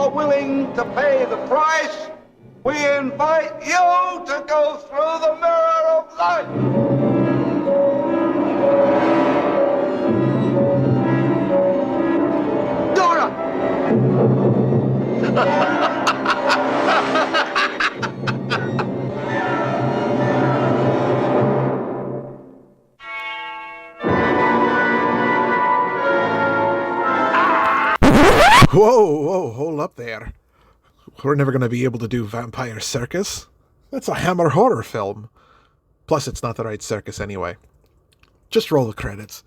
are willing to pay the price, we invite you to go through the mirror of life. Dora! Whoa, hold up there. We're never going to be able to do Vampire Circus. That's a Hammer horror film. Plus, it's not the right circus anyway. Just roll the credits.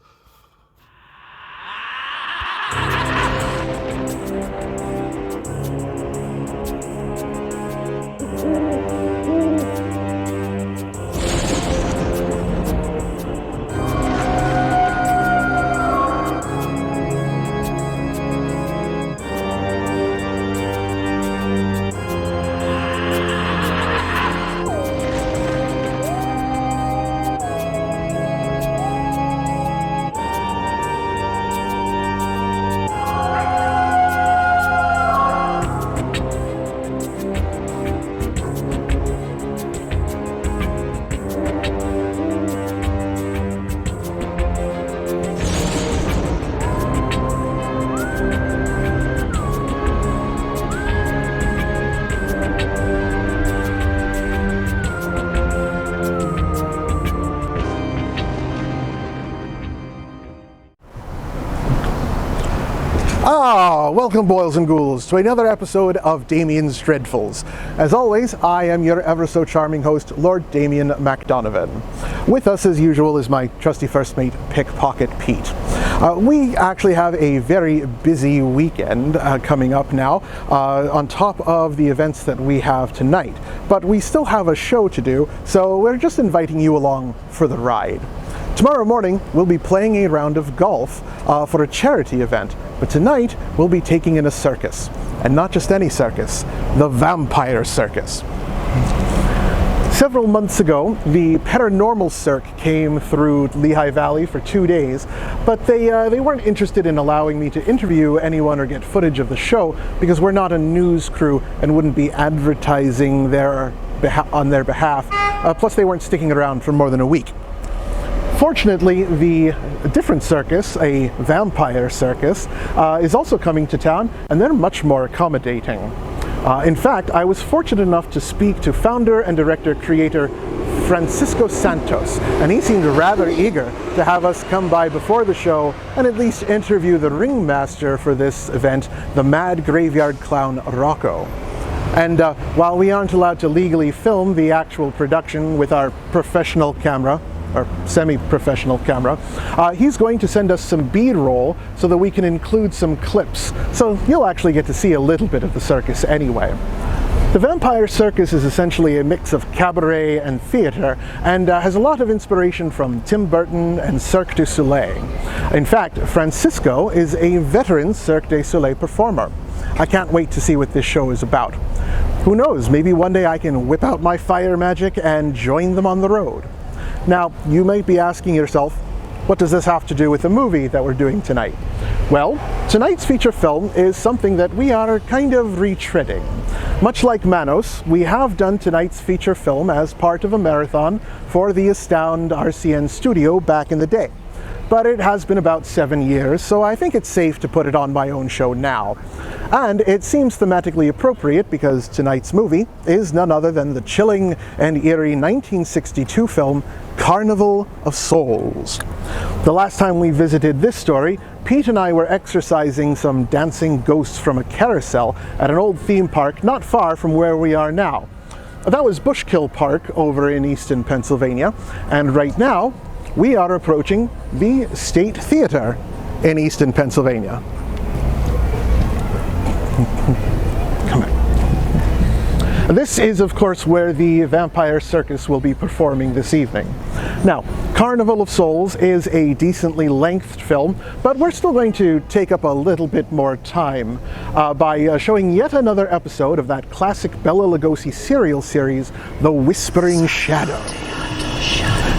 Welcome, boils and ghouls, to another episode of Damian's Dreadfuls. As always, I am your ever-so-charming host, Lord Damian MacDonovan. With us, as usual, is my trusty first mate, Pickpocket Pete. We actually have a very busy weekend coming up now, on top of the events that we have tonight. But we still have a show to do, so we're just inviting you along for the ride. Tomorrow morning, we'll be playing a round of golf for a charity event. But tonight, we'll be taking in a circus. And not just any circus, the Vampire Circus. Several months ago, the Paranormal Cirque came through Lehigh Valley for 2 days, but they weren't interested in allowing me to interview anyone or get footage of the show because we're not a news crew and wouldn't be advertising on their behalf. Plus, they weren't sticking around for more than a week. Fortunately, the different circus, a Vampire Circus, is also coming to town, and they're much more accommodating. In fact, I was fortunate enough to speak to founder and director-creator Francisco Santos, and he seemed rather eager to have us come by before the show and at least interview the ringmaster for this event, the mad graveyard clown Rocco. And while we aren't allowed to legally film the actual production with our professional camera, or semi-professional camera, he's going to send us some B-roll so that we can include some clips. So you'll actually get to see a little bit of the circus anyway. The Vampire Circus is essentially a mix of cabaret and theater, and has a lot of inspiration from Tim Burton and Cirque du Soleil. In fact, Francisco is a veteran Cirque du Soleil performer. I can't wait to see what this show is about. Who knows, maybe one day I can whip out my fire magic and join them on the road. Now, you might be asking yourself, what does this have to do with the movie that we're doing tonight? Well, tonight's feature film is something that we are kind of retreading. Much like Manos, we have done tonight's feature film as part of a marathon for the Astound RCN studio back in the day. But it has been about 7 years, so I think it's safe to put it on my own show now. And it seems thematically appropriate because tonight's movie is none other than the chilling and eerie 1962 film Carnival of Souls. The last time we visited this story, Pete and I were exorcising some dancing ghosts from a carousel at an old theme park not far from where we are now. That was Bushkill Park over in Easton, Pennsylvania, and right now we are approaching the State Theater in Easton, Pennsylvania. Come on. This is, of course, where the Vampire Circus will be performing this evening. Now, Carnival of Souls is a decently lengthed film, but we're still going to take up a little bit more time by showing yet another episode of that classic Bela Lugosi serial series, The Whispering Shadow.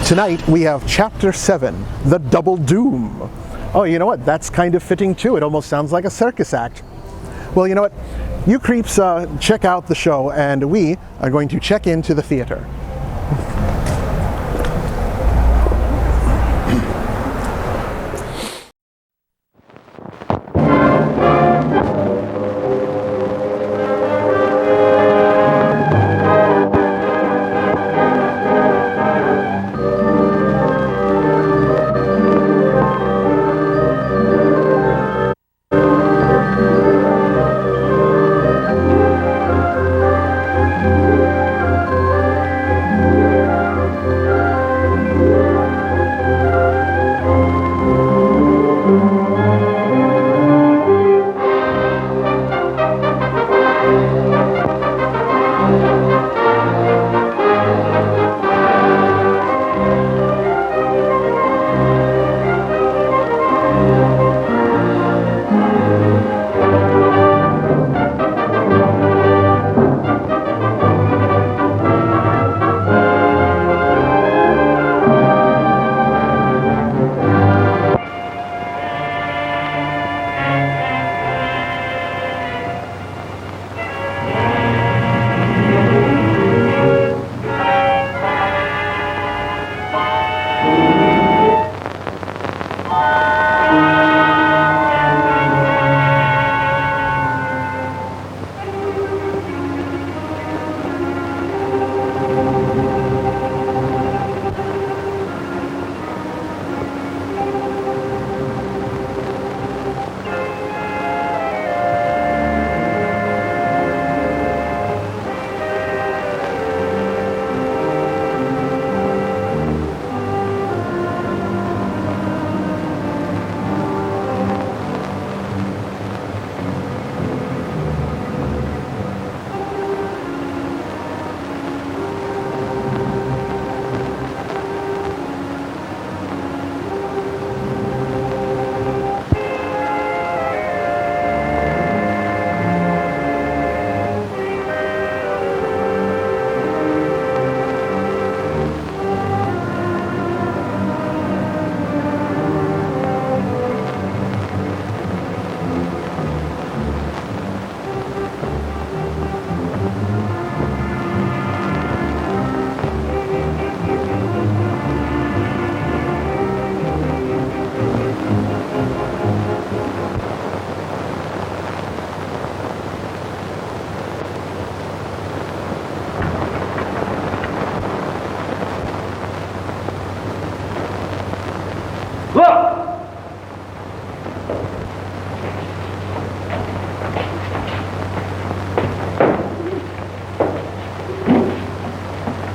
Tonight we have Chapter 7, The Double Doom. Oh, you know what? That's kind of fitting too. It almost sounds like a circus act. Well, you know what? You creeps check out the show, and we are going to check into the theater.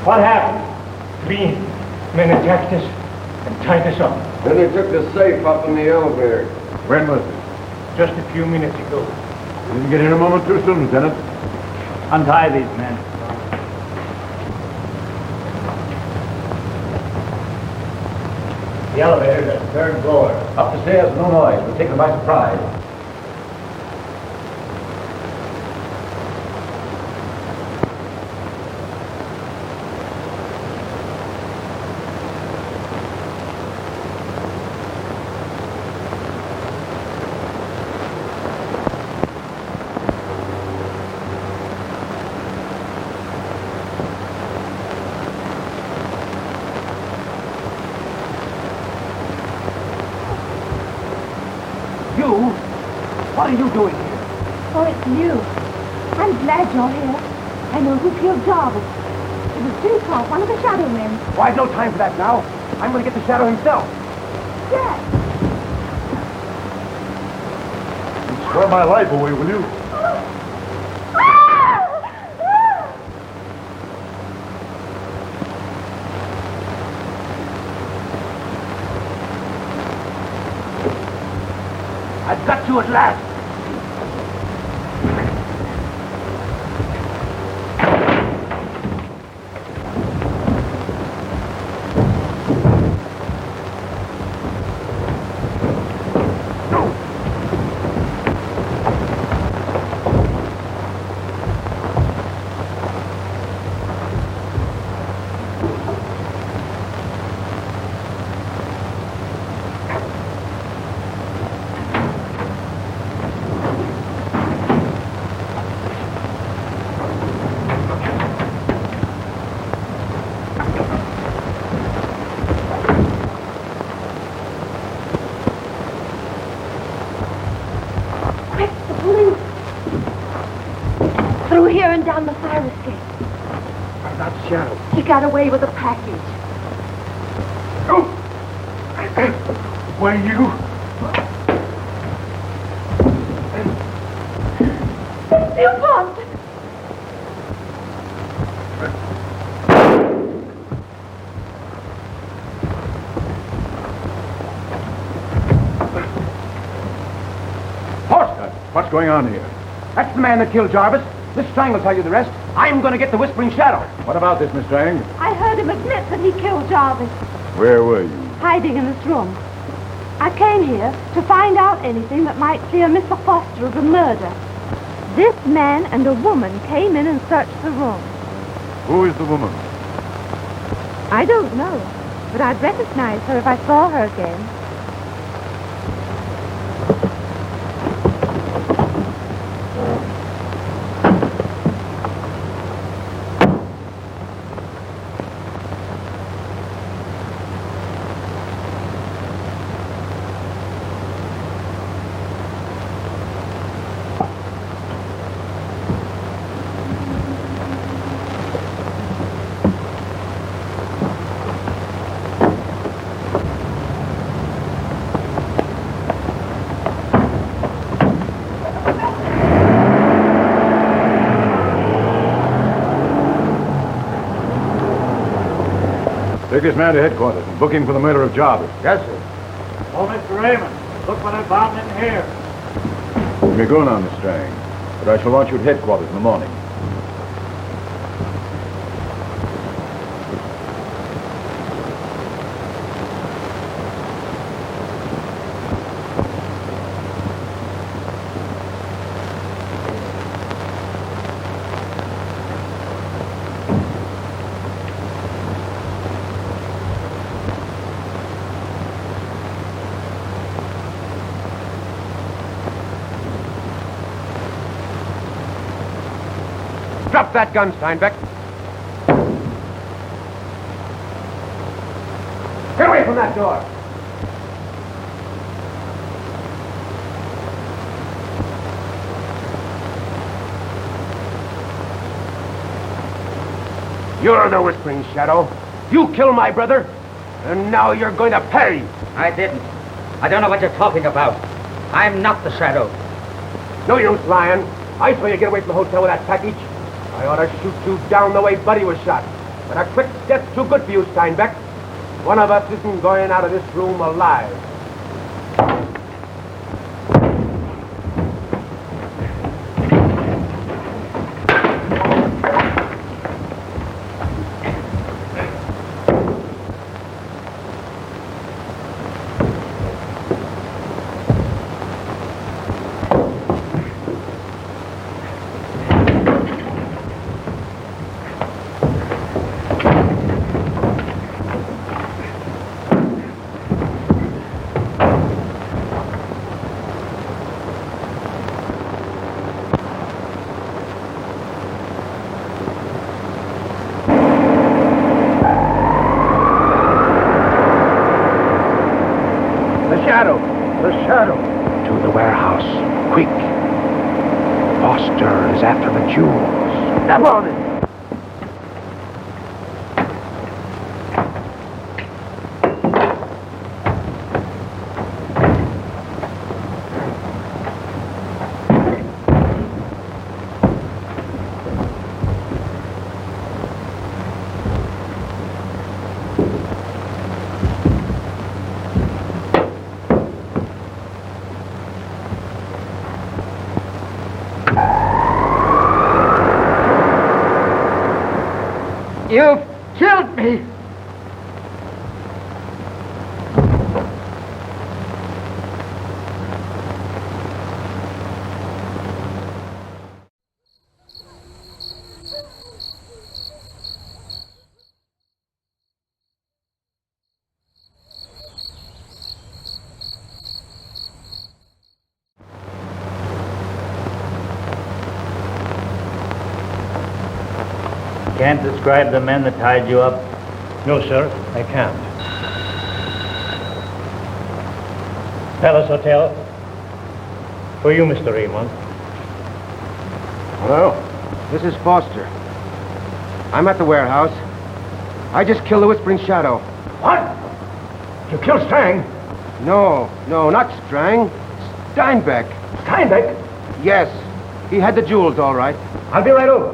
What happened? 3 men attacked us and tied us up. Then they took the safe up in the elevator. When was it? Just a few minutes ago. You didn't get in a moment too soon, Lieutenant. Untie these men. The elevator's at the 3rd floor. Up the stairs, no noise. We'll take them by surprise. What are you doing here? Oh, it's you. I'm glad you're here. I know who killed Jarvis. It was Pickpocket, one of the shadow men. Well, I've no time for that now. I'm going to get the shadow himself. Jack! Swear my life away, will you? I've got you at last. Police. Through here and down the fire escape. That shadow. He got away with a package. Oh! Were you? You want? What's going on here? That's the man that killed Jarvis. Miss Strang will tell you the rest. I'm going to get the Whispering Shadow. What about this, Miss Strang? I heard him admit that he killed Jarvis, Where were you? hiding in this room. I came here to find out anything that might clear Mr. Foster of the murder. This man and a woman came in and searched the room. Who is the woman? I don't know, but I'd recognize her if I saw her again. Take this man to headquarters and book him for the murder of Jarvis. Yes, sir. Oh, Mr. Raymond, look what I found in here. You may go now, Miss Strang, but I shall want you at headquarters in the morning. Drop that gun, Steinbeck. Get away from that door. You're the Whispering Shadow. You killed my brother, and now you're going to pay. I didn't. I don't know what you're talking about. I'm not the Shadow. No use, Lion. I saw you get away from the hotel with that package. I ought to shoot you down the way Buddy was shot. But a quick death's too good for you, Steinbeck. One of us isn't going out of this room alive. To the warehouse, quick. Foster is after the jewels. Step on it. You've killed me! Can't describe the men that tied you up? No, sir, I can't. Palace Hotel. For you, Mr. Raymond. Hello? This is Foster. I'm at the warehouse. I just killed the Whispering Shadow. What? You killed Strang? No, not Strang. Steinbeck. Steinbeck? Yes. He had the jewels, all right. I'll be right over.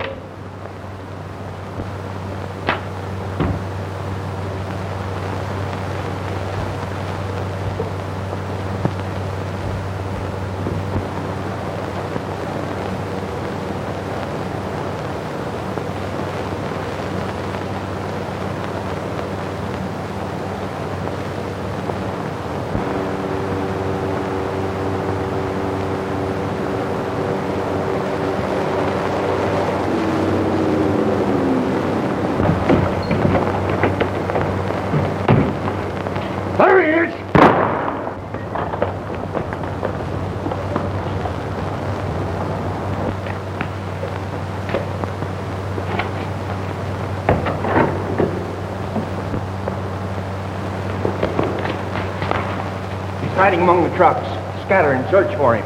Hiding among the trucks. Scatter and search for him.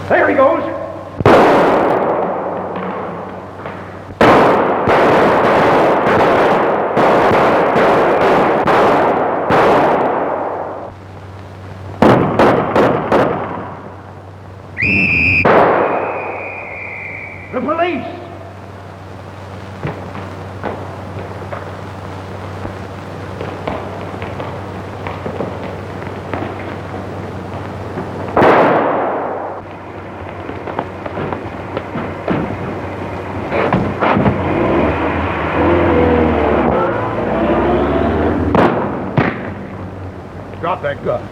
There he goes. The police! Drop that gun.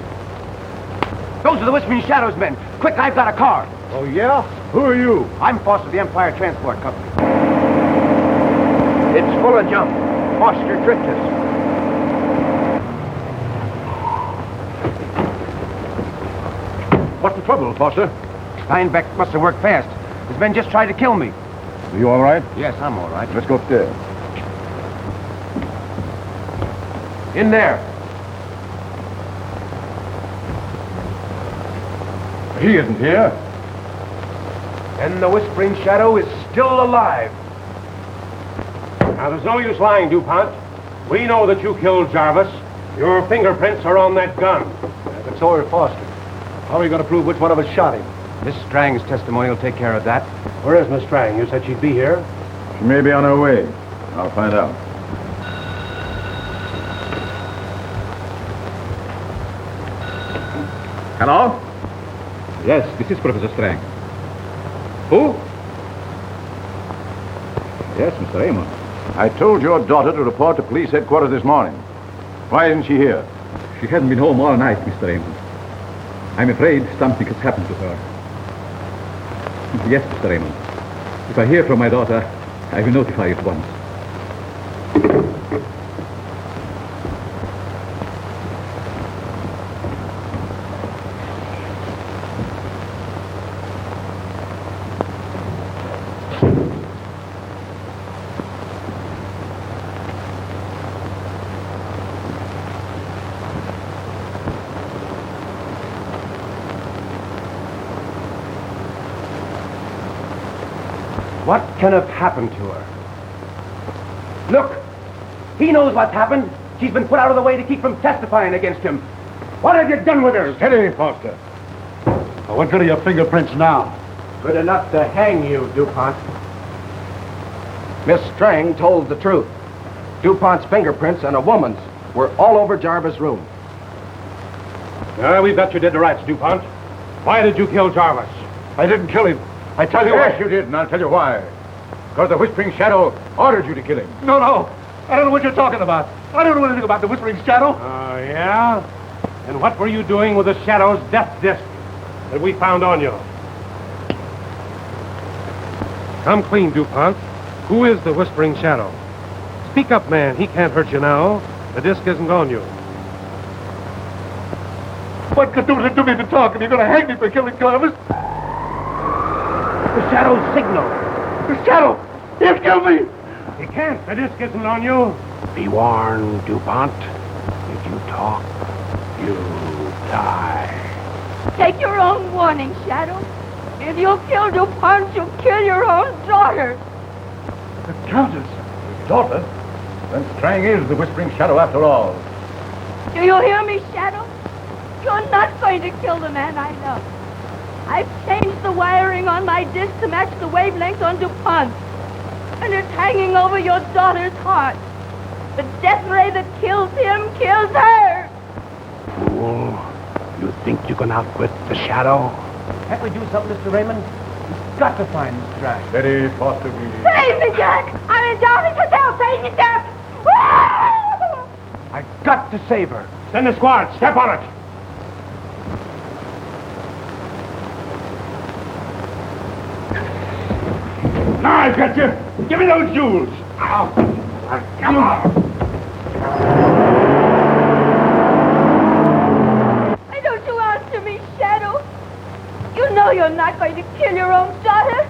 Those are the Whispering Shadows men. Quick, I've got a car. Oh, yeah? Who are you? I'm Foster, the Empire Transport Company. It's full of junk. Foster tricked us. What's the trouble, Foster? Steinbeck must have worked fast. His men just tried to kill me. Are you all right? Yes, I'm all right. Let's go upstairs. In there. He isn't here. And the Whispering Shadow is still alive. Now, there's no use lying, DuPont. We know that you killed Jarvis. Your fingerprints are on that gun. But so are Foster. How are we going to prove which one of us shot him? Miss Strang's testimony will take care of that. Where is Miss Strang? You said she'd be here. She may be on her way. I'll find out. Hello? Yes, this is Professor Strang. Who? Yes, Mr. Raymond. I told your daughter to report to police headquarters this morning. Why isn't she here? She hasn't been home all night, Mr. Raymond. I'm afraid something has happened to her. Yes, Mr. Raymond. If I hear from my daughter, I will notify you at once. What can have happened to her? Look! He knows what's happened. She's been put out of the way to keep from testifying against him. What have you done with her? Steady, Foster. What good are your fingerprints now? Good enough to hang you, DuPont. Miss Strang told the truth. DuPont's fingerprints and a woman's were all over Jarvis' room. We've got you dead to rights, DuPont. Why did you kill Jarvis? I didn't kill him. I tell you Yes, what. you did, and I'll tell you why. Because the Whispering Shadow ordered you to kill him. No, no. I don't know what you're talking about. I don't know anything about the Whispering Shadow. Oh, yeah? And what were you doing with the Shadow's death disc that we found on you? Come clean, DuPont. Who is the Whispering Shadow? Speak up, man. He can't hurt you now. The disc isn't on you. What good does it do me to talk if you're going to hang me for killing Jarvis? The Shadow's signal. The Shadow! He'll kill me! He can't. The disc isn't on you. Be warned, DuPont. If you talk, you die. Take your own warning, Shadow. If you kill DuPont, you'll kill your own daughter. The Countess? Daughter? Then Strang is the Whispering Shadow after all. Do you hear me, Shadow? You're not going to kill the man I love. I've changed the wiring on my disc to match the wavelength on DuPont. And it's hanging over your daughter's heart. The death ray that kills him kills her. Fool. You think you can outwit the Shadow? Can't we do something, Mr. Raymond? We've got to find this trash. Steady, Foster, please. Save me, Jack! I'm in Darling's Hotel. Save me, Jack! I've got to save her. Send the squad. Step on it. Now I've got you. Give me those jewels. Out. Come on. Why don't you answer me, Shadow? You know you're not going to kill your own daughter.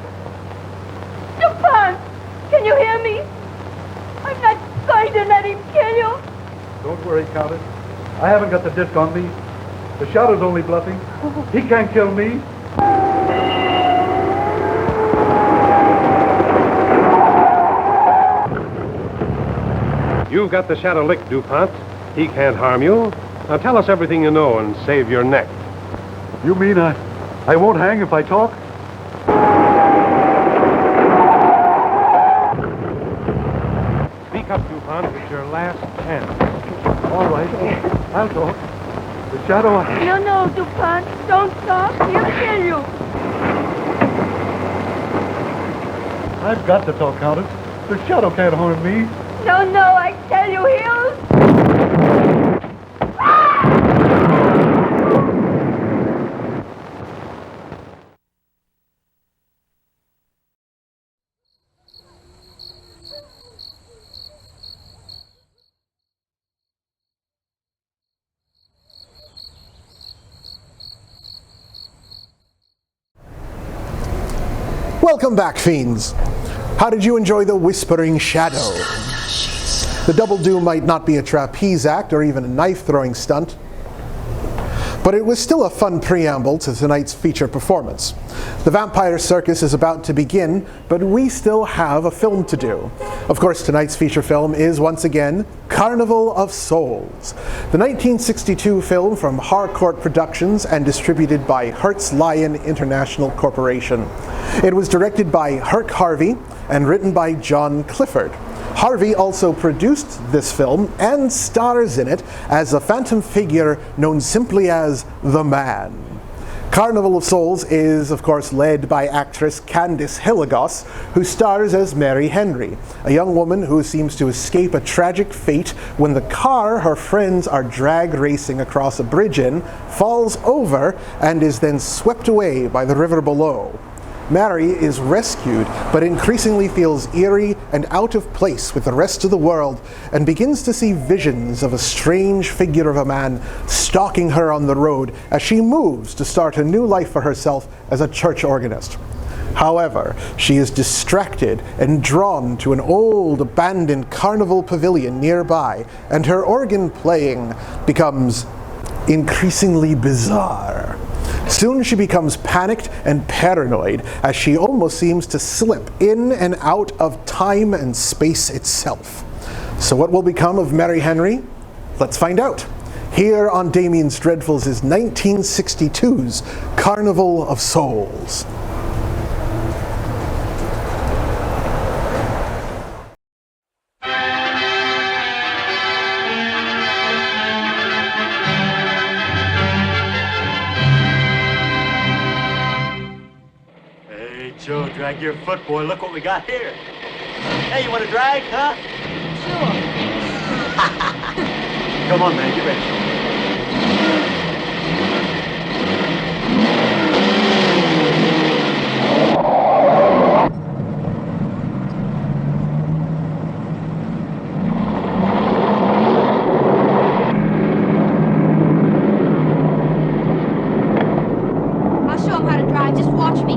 DuPont, can you hear me? I'm not going to let him kill you. Don't worry, Countess. I haven't got the disc on me. The Shadow's only bluffing. He can't kill me. You've got the Shadow licked, DuPont. He can't harm you. Now tell us everything you know and save your neck. You mean I won't hang if I talk? Speak up, DuPont. It's your last chance. All right. I'll talk. The Shadow... No, DuPont. Don't talk. He'll kill you. I've got to talk, Countess. The Shadow can't harm me. No, I tell you, he'll... Welcome back, fiends. How did you enjoy the Whispering Shadow? The double do might not be a trapeze act or even a knife-throwing stunt, but it was still a fun preamble to tonight's feature performance. The Vampire Circus is about to begin, but we still have a film to do. Of course, tonight's feature film is, once again, Carnival of Souls, the 1962 film from Harcourt Productions and distributed by Herts-Lion International Corporation. It was directed by Harvey and written by John Clifford. Harvey also produced this film and stars in it as a phantom figure known simply as the Man. Carnival of Souls is, of course, led by actress Candace Hilliigoss, who stars as Mary Henry, a young woman who seems to escape a tragic fate when the car her friends are drag racing across a bridge in falls over and is then swept away by the river below. Mary is rescued, but increasingly feels eerie and out of place with the rest of the world, and begins to see visions of a strange figure of a man stalking her on the road as she moves to start a new life for herself as a church organist. However, she is distracted and drawn to an old abandoned carnival pavilion nearby, and her organ playing becomes increasingly bizarre. Soon she becomes panicked and paranoid as she almost seems to slip in and out of time and space itself. So what will become of Mary Henry? Let's find out. Here on Damien's Dreadfuls is 1962's Carnival of Souls. Joe, drag your foot, boy. Look what we got here. Hey, you want to drag, huh? Sure. Come on, man. Get ready. I'll show him how to drive. Just watch me.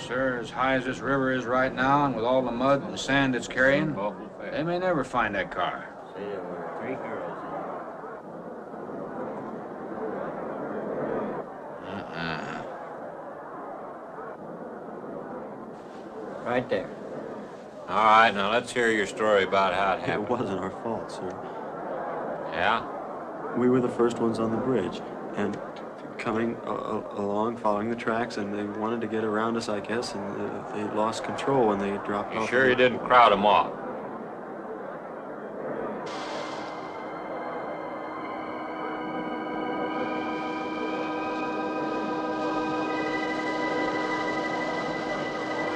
Sir, as high as this river is right now, and with all the mud and sand it's carrying, they may never find that car. See, there were 3 girls. Right there. All right, now let's hear your story about how it happened. It wasn't our fault, sir. Yeah? We were the first ones on the bridge, and coming along, following the tracks, and they wanted to get around us, I guess, and they lost control when they dropped off. You sure you didn't crowd them off?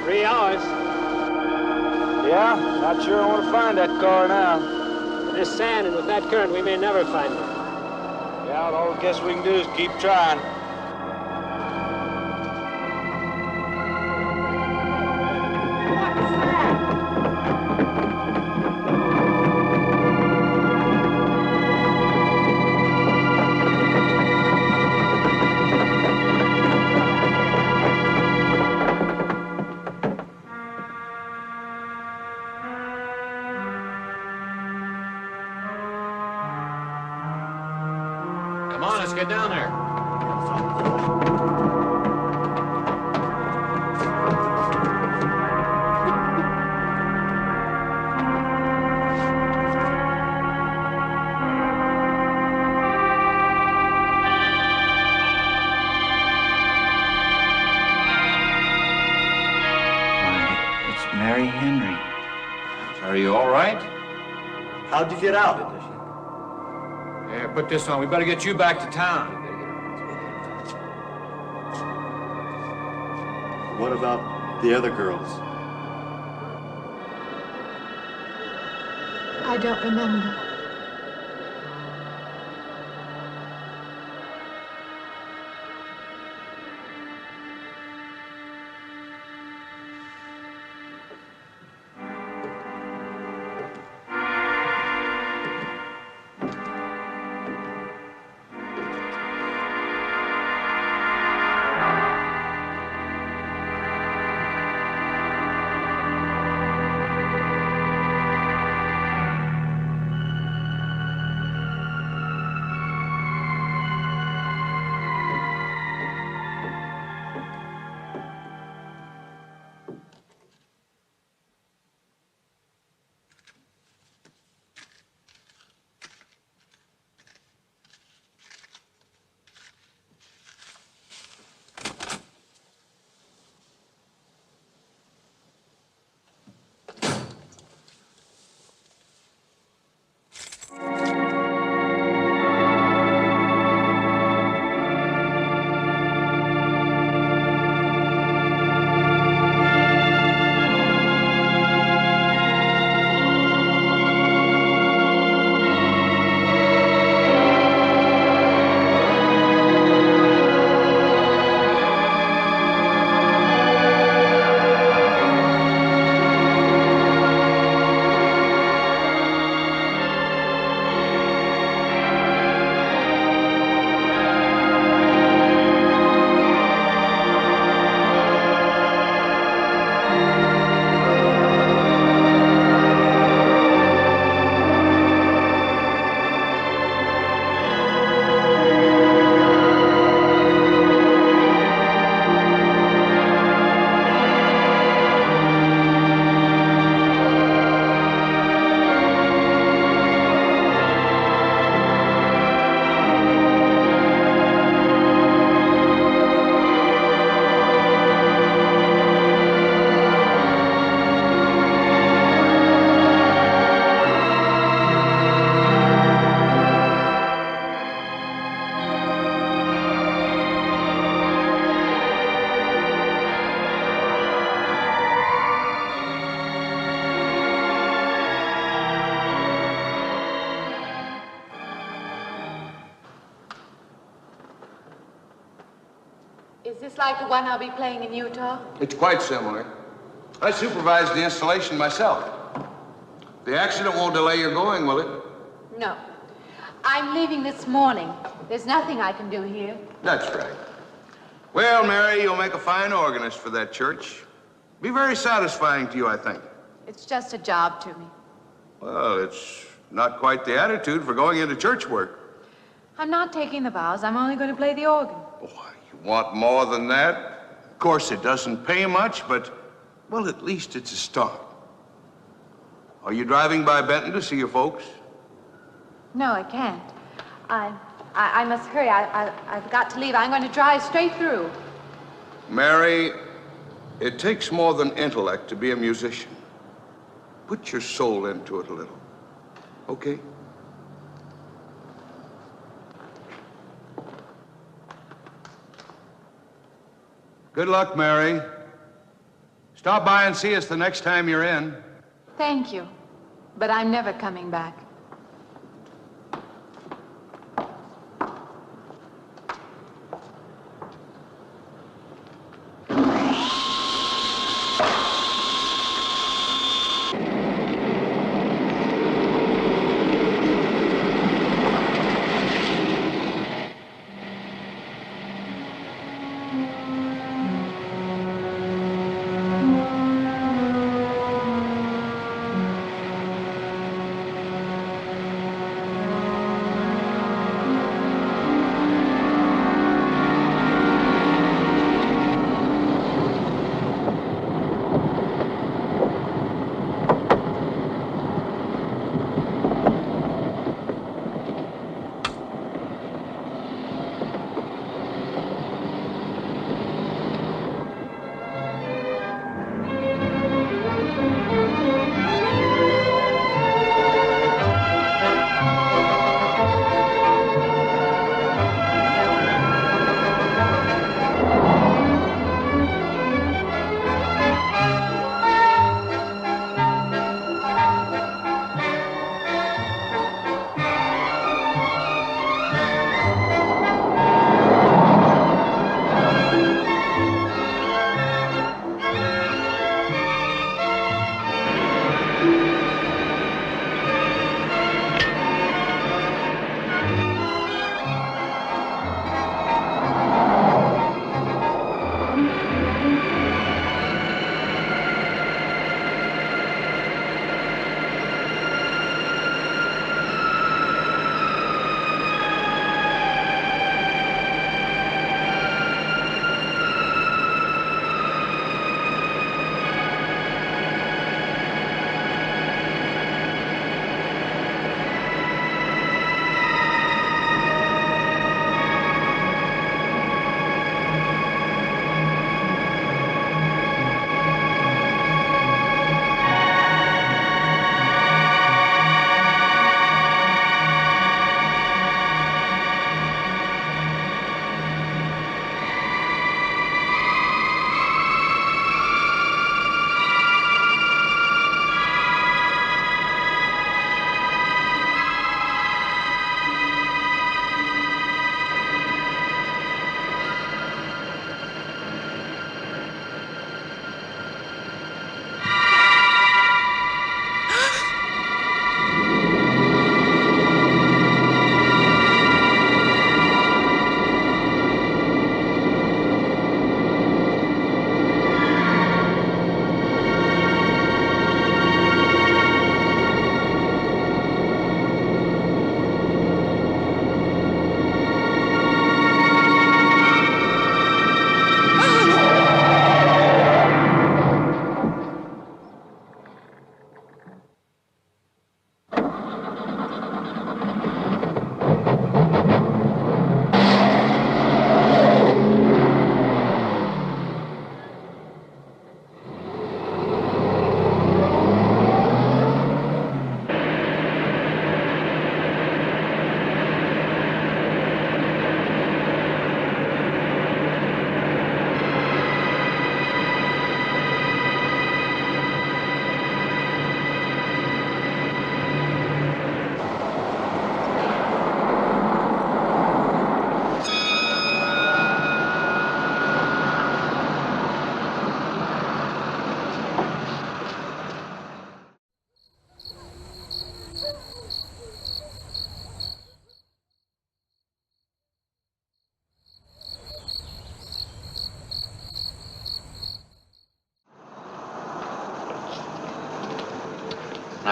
Three hours. Yeah, not sure I want to find that car now. With this sand and with that current, we may never find it. Yeah, all I guess we can do is keep trying. Come on, let's get down there. Mary Henry. Are you all right? How'd you get out? Yeah, put this on. We better get you back to town. What about the other girls? I don't remember. Is this like the one I'll be playing in Utah? It's quite similar. I supervised the installation myself. The accident won't delay your going, will it? No. I'm leaving this morning. There's nothing I can do here. That's right. Well, Mary, you'll make a fine organist for that church. Be very satisfying to you, I think. It's just a job to me. Well, it's not quite the attitude for going into church work. I'm not taking the vows. I'm only going to play the organ. You want more than that? Of course, it doesn't pay much, but, well, at least it's a start. Are you driving by Benton to see your folks? No, I can't. I must hurry. I've got to leave. I'm going to drive straight through. Mary, it takes more than intellect to be a musician. Put your soul into it a little, okay? Good luck, Mary. Stop by and see us the next time you're in. Thank you, but I'm never coming back.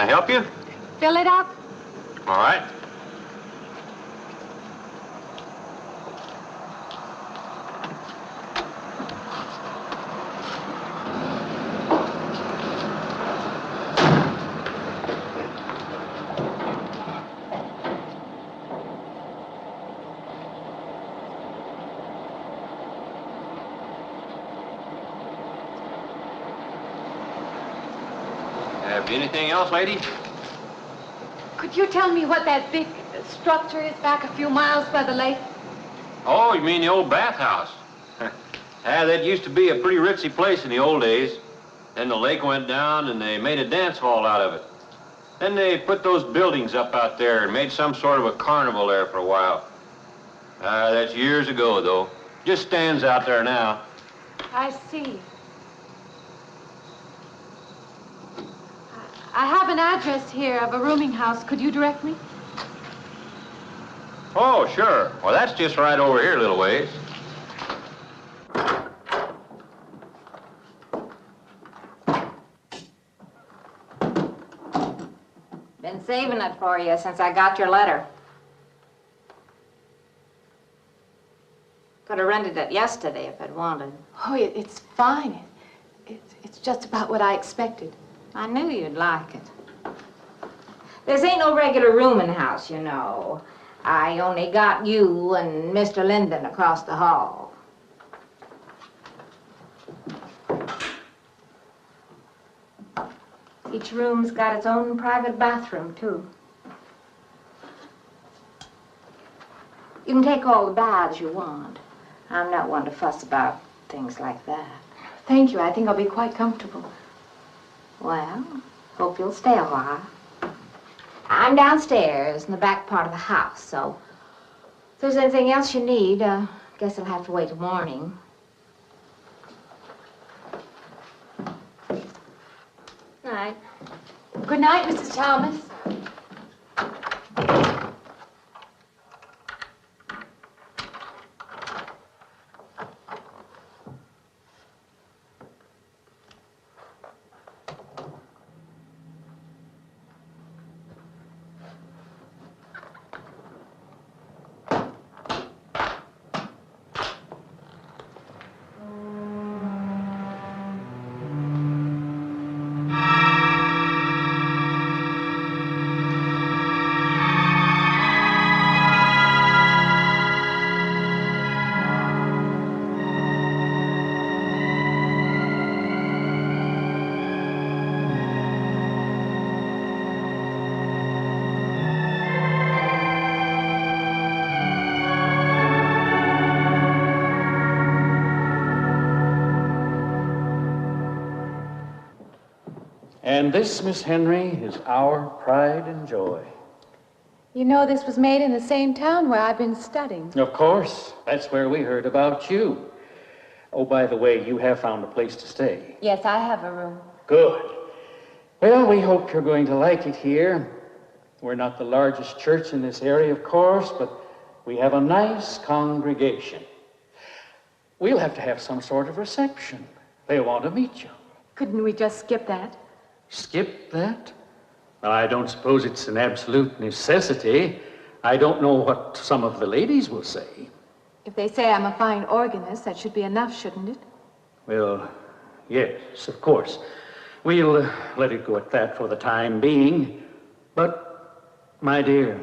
I help you? Fill it up. All right. Anything else, lady? Could you tell me what that big structure is back a few miles by the lake? Oh, you mean the old bathhouse? That used to be a pretty ritzy place in the old days. Then the lake went down and they made a dance hall out of it. Then they put those buildings up out there and made some sort of a carnival there for a while. That's years ago, though. Just stands out there now. I see. I have an address here of a rooming house. Could you direct me? Oh, sure. Well, that's just right over here a little ways. Been saving it for you since I got your letter. Could have rented it yesterday if I'd wanted. Oh, it's fine. It's just about what I expected. I knew you'd like it. This ain't no regular rooming house, you know. I only got you and Mr. Linden across the hall. Each room's got its own private bathroom, too. You can take all the baths you want. I'm not one to fuss about things like that. Thank you. I think I'll be quite comfortable. Well, hope you'll stay a while. I'm downstairs in the back part of the house, so if there's anything else you need, guess I'll have to wait till morning. Night. Good night, Mrs. Thomas. And this, Miss Henry, is our pride and joy. You know, this was made in the same town where I've been studying. Of course. That's where we heard about you. Oh, by the way, you have found a place to stay. Yes, I have a room. Good. Well, we hope you're going to like it here. We're not the largest church in this area, of course, but we have a nice congregation. We'll have to have some sort of reception. They want to meet you. Couldn't we just skip that? Skip that? I don't suppose it's an absolute necessity. I don't know what some of the ladies will say. If they say I'm a fine organist, that should be enough, shouldn't it? Well, yes, of course. We'll let it go at that for the time being. But, my dear,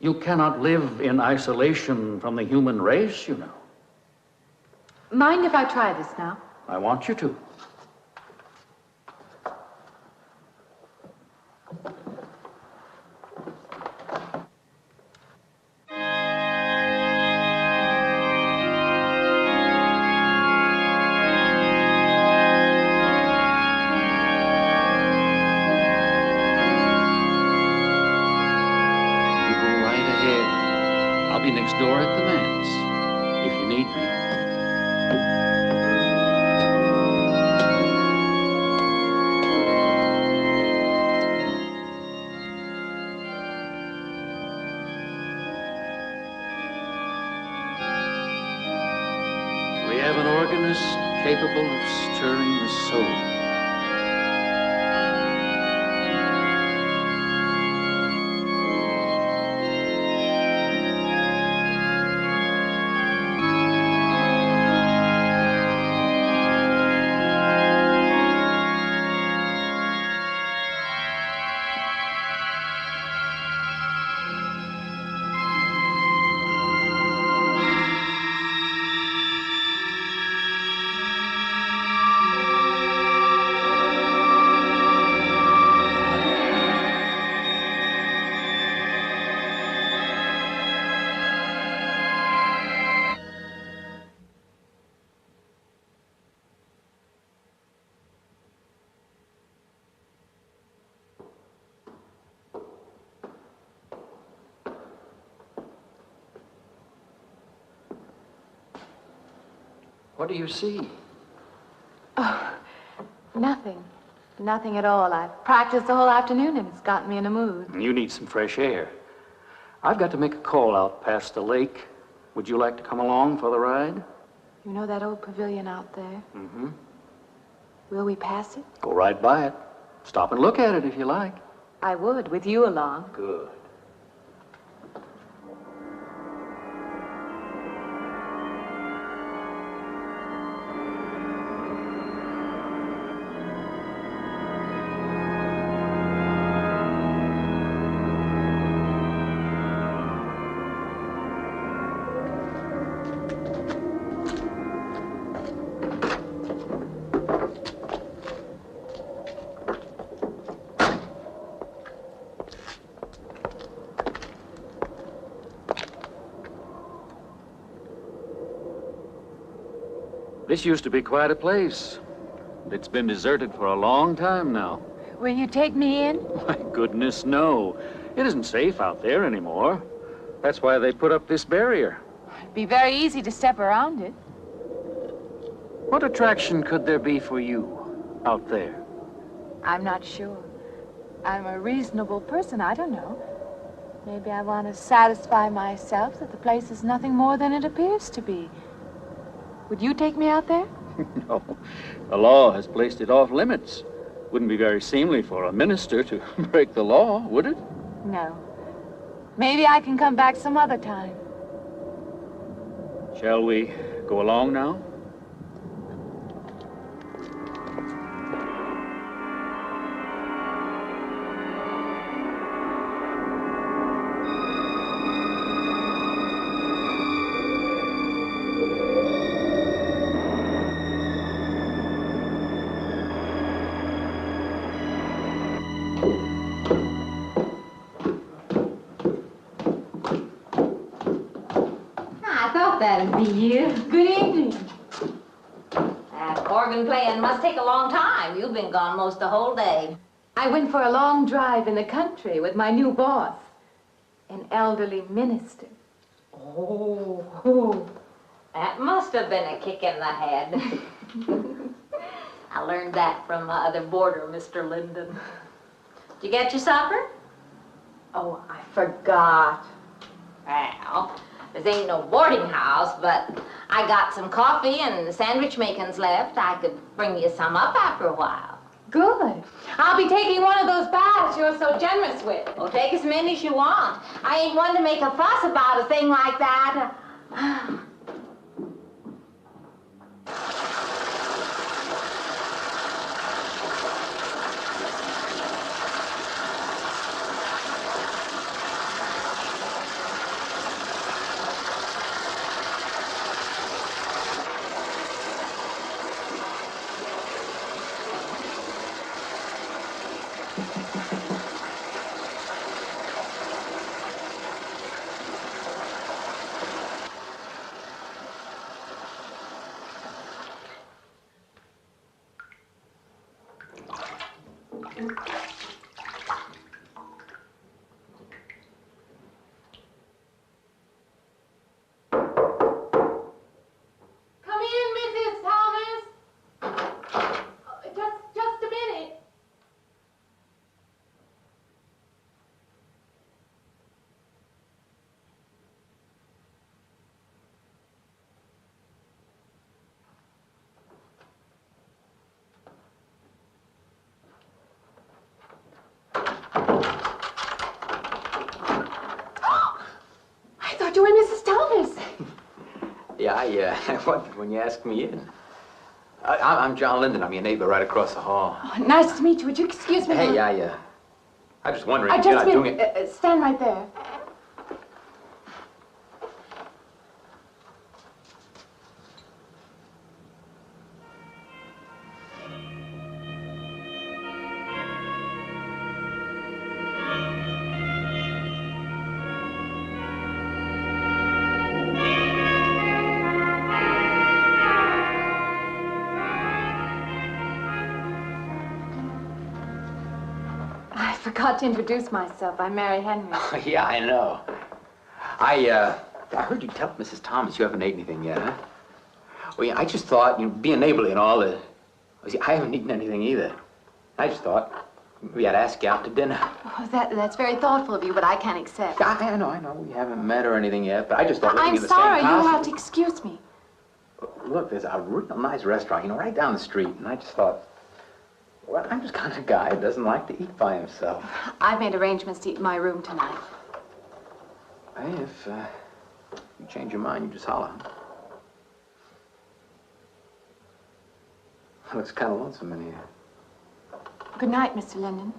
you cannot live in isolation from the human race, you know. Mind if I try this now? I want you to. Door at the manse, if you need me. We have an organist capable of stirring the soul. What do you see? Oh, nothing. Nothing at all. I've practiced the whole afternoon and it's gotten me in a mood. You need some fresh air. I've got to make a call out past the lake. Would you like to come along for the ride? You know that old pavilion out there? Mm-hmm. Will we pass it? Go right by it. Stop and look at it if you like. I would, with you along. Good. This used to be quite a place. It's been deserted for a long time now. Will you take me in? My goodness, no. It isn't safe out there anymore. That's why they put up this barrier. It'd be very easy to step around it. What attraction could there be for you out there? I'm not sure. I'm a reasonable person. I don't know. Maybe I want to satisfy myself that the place is nothing more than it appears to be. Would you take me out there? No. The law has placed it off limits. Wouldn't be very seemly for a minister to break the law, would it? No. Maybe I can come back some other time. Shall we go along now? That'd be you. Good evening. That organ playing must take a long time. You've been gone most the whole day. I went for a long drive in the country with my new boss, an elderly minister. Oh, that must have been a kick in the head. I learned that from my other boarder, Mr. Linden. Did you get your supper? Oh, I forgot. Well, this ain't no boarding house, but I got some coffee and sandwich makings left. I could bring you some up after a while. Good. I'll be taking one of those baths you're so generous with. Well, take as many as you want. I ain't one to make a fuss about a thing like that. You and Mrs. Thomas. Yeah, I wondered when you asked me in. I'm John Linden. I'm your neighbor right across the hall. Oh, nice to meet you. Would you excuse me? Hey, I'm just wondering if just you're not doing it. Stand right there. I forgot to introduce myself. I'm Mary Henry. Oh, yeah, I know. I heard you tell Mrs. Thomas you haven't ate anything yet, huh? Well, yeah, I just thought, being neighborly and all, see, I haven't eaten anything either. I just thought maybe I'd ask you out to dinner. Oh, that's very thoughtful of you, but I can't accept. I know. We haven't met or anything yet, but I just thought... I'm sorry. You'll have to excuse me. Look, there's a real nice restaurant, right down the street, and I just thought, well, I'm just kind of a guy who doesn't like to eat by himself. I've made arrangements to eat in my room tonight. Hey, if you change your mind, you just holler. Looks kind of lonesome in here. Good night, Mr. Linden.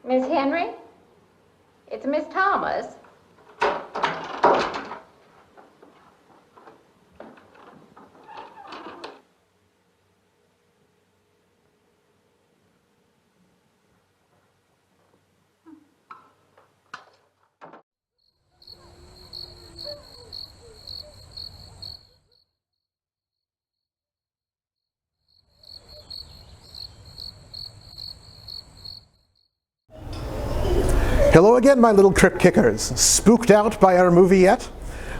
Miss Henry? It's Miss Thomas. Hello again, my little trip kickers. Spooked out by our movie yet?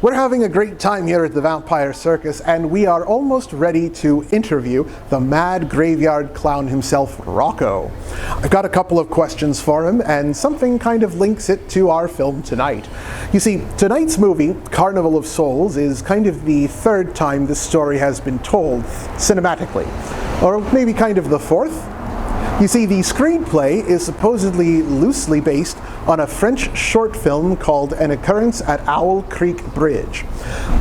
We're having a great time here at the Vampire Circus, and we are almost ready to interview the mad graveyard clown himself, Rocco. I've got a couple of questions for him, and something kind of links it to our film tonight. You see, tonight's movie, Carnival of Souls, is kind of the third time this story has been told cinematically, or maybe kind of the fourth. You see, the screenplay is supposedly loosely based on a French short film called An Occurrence at Owl Creek Bridge.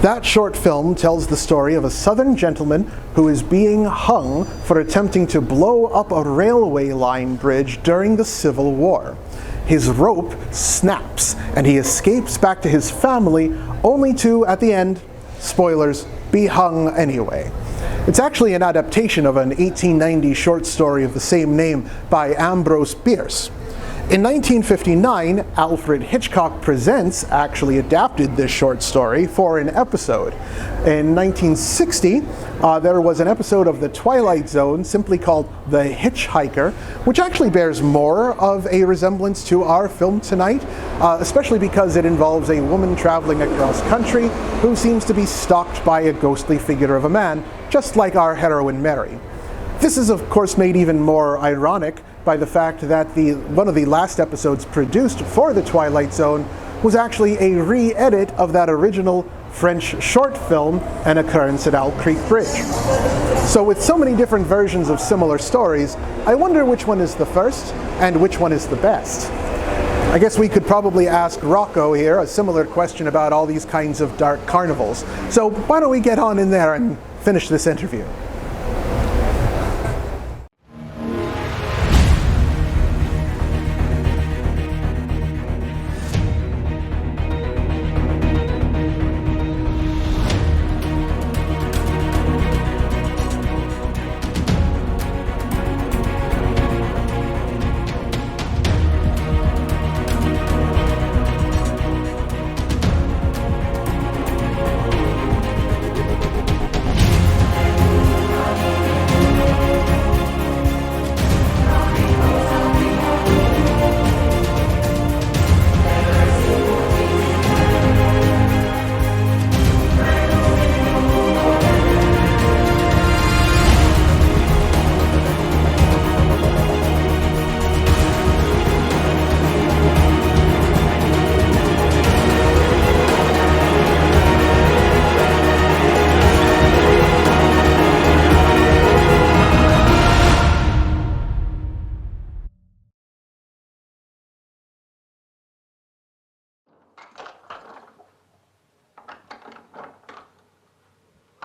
That short film tells the story of a southern gentleman who is being hung for attempting to blow up a railway line bridge during the Civil War. His rope snaps and he escapes back to his family, only to, at the end, spoilers, be hung anyway. It's actually an adaptation of an 1890 short story of the same name by Ambrose Bierce. In 1959, Alfred Hitchcock Presents actually adapted this short story for an episode. In 1960, there was an episode of The Twilight Zone simply called The Hitchhiker, which actually bears more of a resemblance to our film tonight, especially because it involves a woman traveling across country who seems to be stalked by a ghostly figure of a man, just like our heroine Mary. This is of course made even more ironic by the fact that one of the last episodes produced for The Twilight Zone was actually a re-edit of that original French short film, An Occurrence at Owl Creek Bridge. So with so many different versions of similar stories, I wonder which one is the first and which one is the best. I guess we could probably ask Rocco here a similar question about all these kinds of dark carnivals. So why don't we get on in there and finish this interview.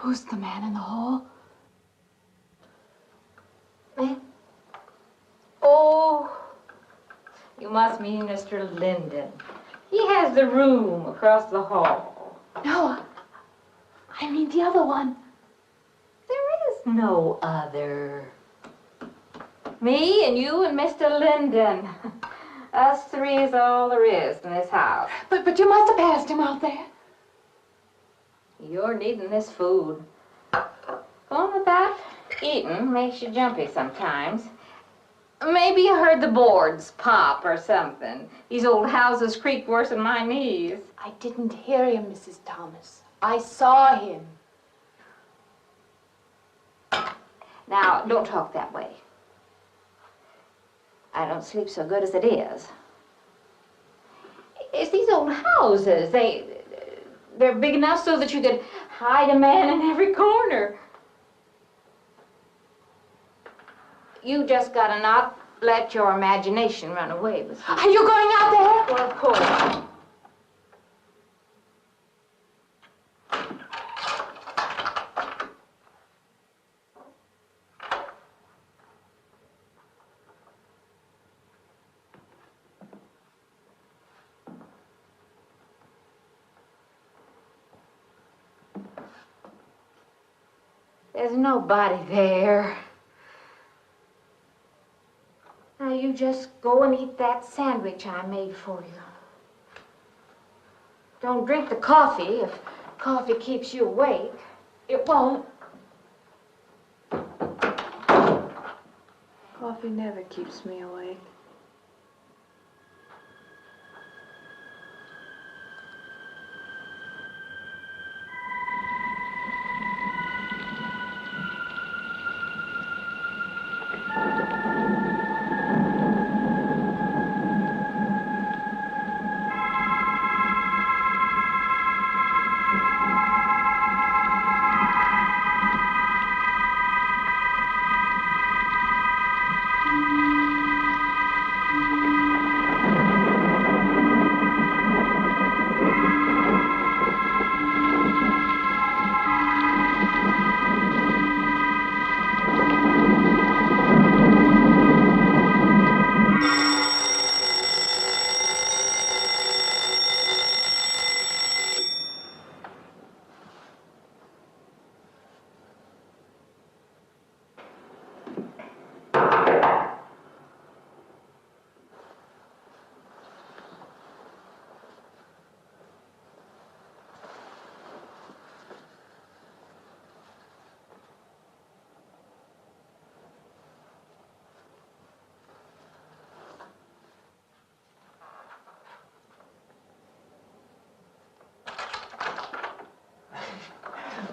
Who's the man in the hall? Man? Oh, you must mean Mr. Linden. He has the room across the hall. No, I mean the other one. There is no other. Me and you and Mr. Linden. Us three is all there is in this house. But you must have passed him out there. You're needing this food. Going without eating makes you jumpy sometimes. Maybe you heard the boards pop or something. These old houses creak worse than my knees. I didn't hear him, Mrs. Thomas. I saw him. Now, don't talk that way. I don't sleep so good as it is. It's these old houses. They're big enough so that you could hide a man in every corner. You just gotta not let your imagination run away with you. Are you going out there? Well, of course. There's nobody there. Now you just go and eat that sandwich I made for you. Don't drink the coffee. If coffee keeps you awake, it won't. Coffee never keeps me awake.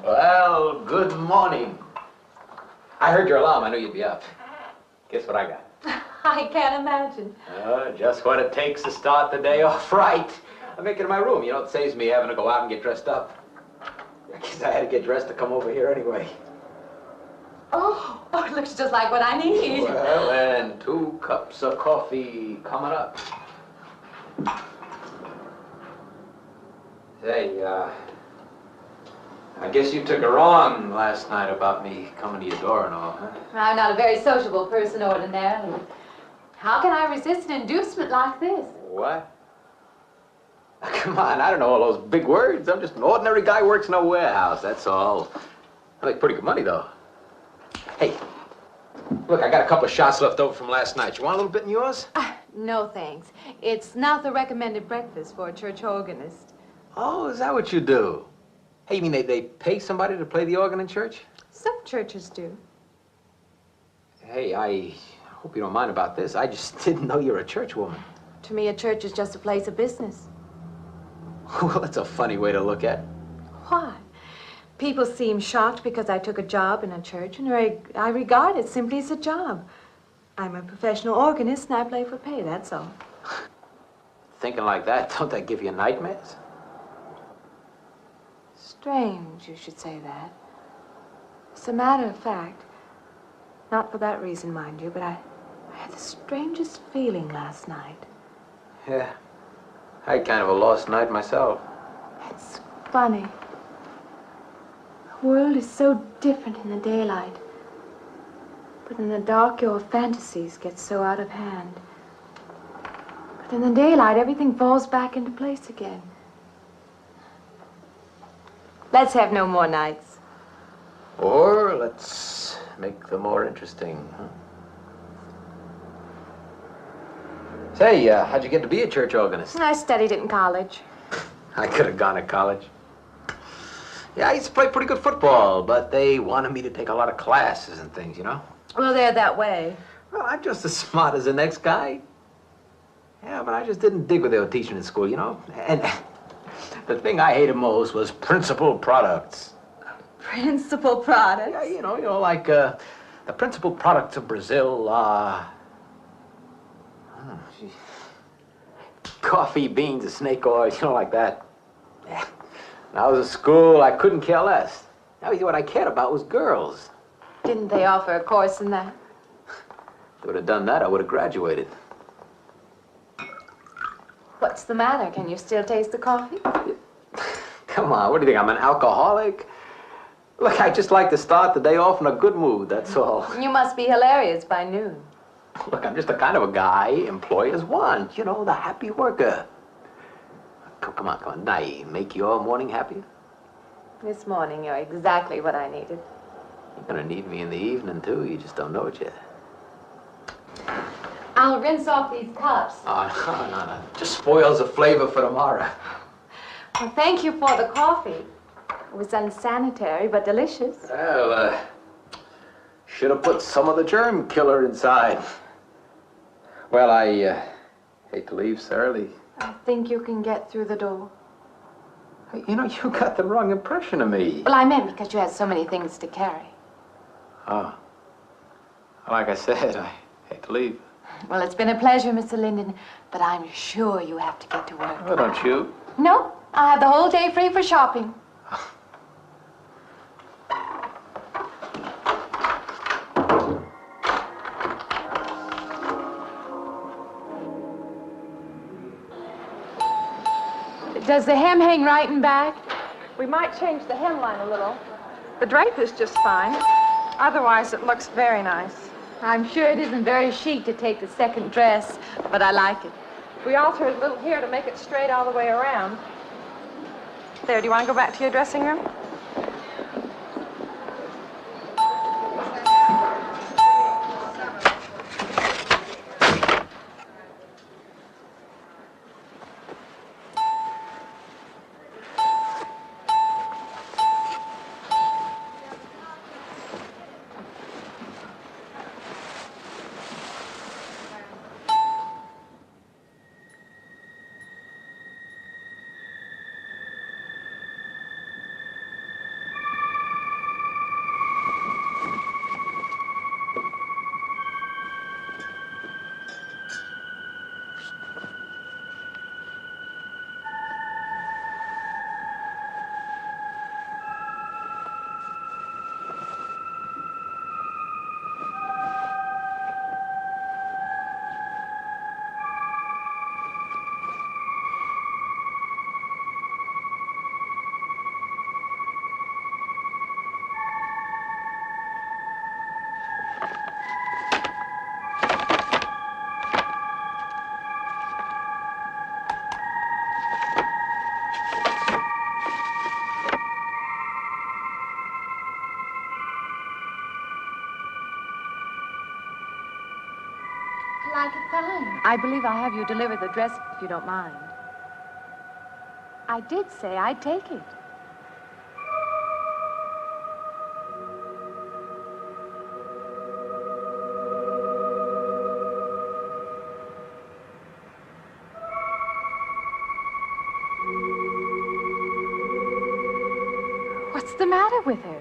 Well, good morning. I heard your alarm. I knew you'd be up. Guess what I got? I can't imagine. Just what it takes to start the day off right. I make it in my room. You know, it saves me having to go out and get dressed up. I guess I had to get dressed to come over here anyway. Oh, it looks just like what I need. Well, and 2 cups of coffee coming up. Say, I guess you took her on last night about me coming to your door and all, huh? I'm not a very sociable person ordinarily. How can I resist an inducement like this? What? Come on, I don't know all those big words. I'm just an ordinary guy who works in a warehouse, that's all. I make pretty good money, though. Hey, look, I got a couple of shots left over from last night. You want a little bit in yours? No, thanks. It's not the recommended breakfast for a church organist. Oh, is that what you do? Hey, you mean they pay somebody to play the organ in church? Some churches do. Hey, I hope you don't mind about this. I just didn't know you're a church woman. To me, a church is just a place of business. Well, that's a funny way to look at it. Why? People seem shocked because I took a job in a church, and I regard it simply as a job. I'm a professional organist, and I play for pay, that's all. Thinking like that, don't that give you nightmares? Strange you should say that. As a matter of fact, not for that reason, mind you, but I had the strangest feeling last night. Yeah, I had kind of a lost night myself. It's funny. The world is so different in the daylight. But in the dark, your fantasies get so out of hand. But in the daylight, everything falls back into place again. Let's have no more nights. Or let's make them more interesting, huh? Say, how'd you get to be a church organist? I studied it in college. I could have gone to college. Yeah, I used to play pretty good football, but they wanted me to take a lot of classes and things, you know? Well, they're that way. Well, I'm just as smart as the next guy. Yeah, but I just didn't dig what they were teaching in school, you know? And the thing I hated most was principal products. Principal products? Yeah, you know, like the principal products of Brazil are... coffee, beans, snake oil, you know, like that. Yeah. When I was at school, I couldn't care less. Now, what I cared about was girls. Didn't they offer a course in that? If they would have done that, I would have graduated. What's the matter? Can you still taste the coffee? Come on, what do you think, I'm an alcoholic? Look, I just like to start the day off in a good mood, that's all. You must be hilarious by noon. Look, I'm just the kind of a guy employers want, you know, the happy worker. Come on, now you make your morning happier? This morning, you're exactly what I needed. You're gonna need me in the evening, too. You just don't know it yet. I'll rinse off these cups. Oh, no. Just spoils the flavor for tomorrow. Well, thank you for the coffee. It was unsanitary, but delicious. Well, should have put some of the germ killer inside. Well, I hate to leave so early. I think you can get through the door. You know, you got the wrong impression of me. Well, I meant because you had so many things to carry. Oh. Like I said, I hate to leave. Well, it's been a pleasure, Mr. Linden, but I'm sure you have to get to work. Well, don't you? No, I'll have the whole day free for shopping. Does the hem hang right and back? We might change the hemline a little. The drape is just fine. Otherwise, it looks very nice. I'm sure it isn't very chic to take the second dress, but I like it. We alter it a little here to make it straight all the way around. There, do you want to go back to your dressing room? I believe I'll have you deliver the dress if you don't mind. I did say I'd take it. What's the matter with her?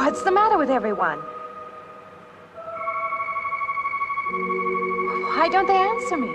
What's the matter with everyone? Why don't they answer me?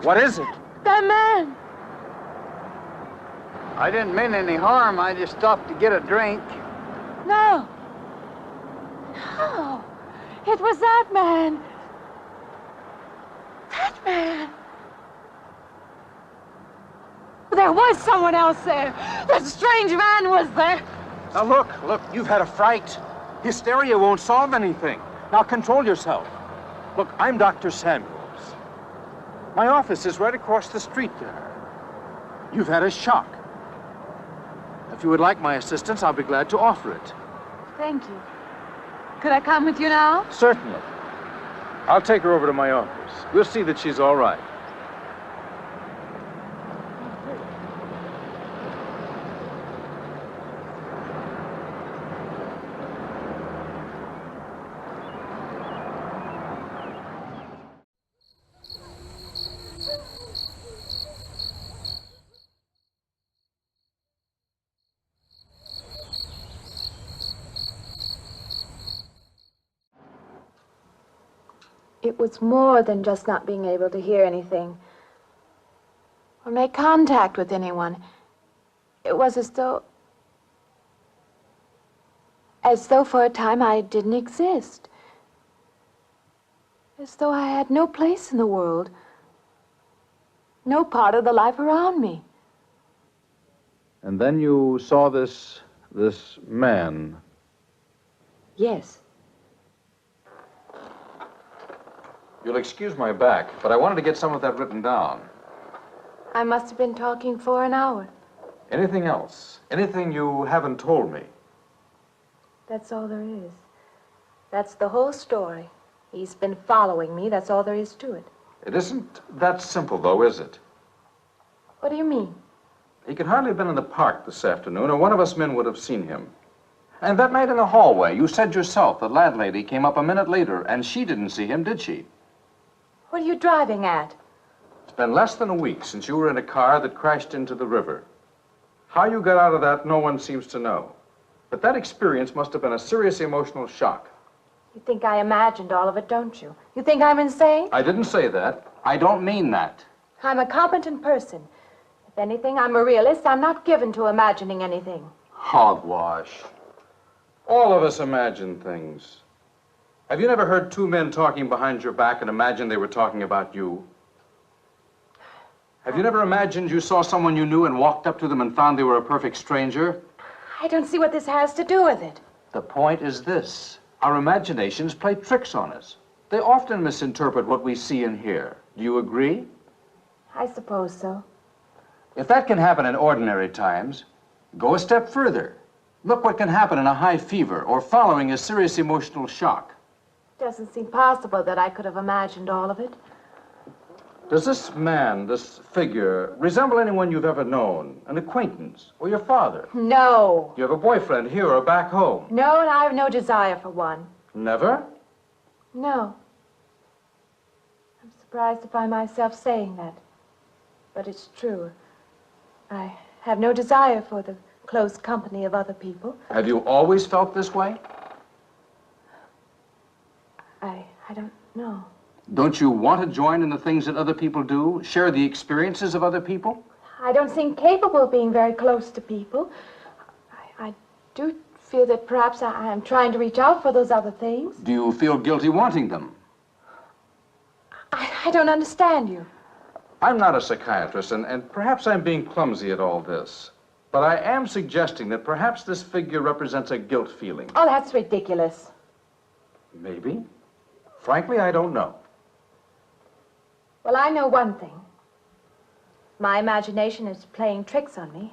What is it? That man. I didn't mean any harm. I just stopped to get a drink. No. No. It was that man. That man. There was someone else there. That strange man was there. Now look, you've had a fright. Hysteria won't solve anything. Now control yourself. Look, I'm Dr. Samuels. My office is right across the street there. You've had a shock. If you would like my assistance, I'll be glad to offer it. Thank you. Could I come with you now? Certainly. I'll take her over to my office. We'll see that she's all right. It was more than just not being able to hear anything or make contact with anyone. It was as though for a time I didn't exist. As though I had no place in the world, no part of the life around me. And then you saw this man. Yes. You'll excuse my back, but I wanted to get some of that written down. I must have been talking for an hour. Anything else? Anything you haven't told me? That's all there is. That's the whole story. He's been following me. That's all there is to it. It isn't that simple, though, is it? What do you mean? He could hardly have been in the park this afternoon, or one of us men would have seen him. And that night in the hallway, you said yourself the landlady came up a minute later, and she didn't see him, did she? What are you driving at? It's been less than a week since you were in a car that crashed into the river. How you got out of that, no one seems to know. But that experience must have been a serious emotional shock. You think I imagined all of it, don't you? You think I'm insane? I didn't say that. I don't mean that. I'm a competent person. If anything, I'm a realist. I'm not given to imagining anything. Hogwash. All of us imagine things. Have you never heard two men talking behind your back and imagined they were talking about you? Have you never imagined you saw someone you knew and walked up to them and found they were a perfect stranger? I don't see what this has to do with it. The point is this. Our imaginations play tricks on us. They often misinterpret what we see and hear. Do you agree? I suppose so. If that can happen in ordinary times, go a step further. Look what can happen in a high fever or following a serious emotional shock. Doesn't seem possible that I could have imagined all of it. Does this man, this figure, resemble anyone you've ever known? An acquaintance? Or your father? No. Do you have a boyfriend here or back home? No, and I have no desire for one. Never? No. I'm surprised to find myself saying that. But it's true. I have no desire for the close company of other people. Have you always felt this way? I don't know. Don't you want to join in the things that other people do? Share the experiences of other people? I don't seem capable of being very close to people. I do feel that perhaps I am trying to reach out for those other things. Do you feel guilty wanting them? I don't understand you. I'm not a psychiatrist, and perhaps I'm being clumsy at all this. But I am suggesting that perhaps this figure represents a guilt feeling. Oh, that's ridiculous. Maybe. Frankly, I don't know. Well, I know one thing. My imagination is playing tricks on me.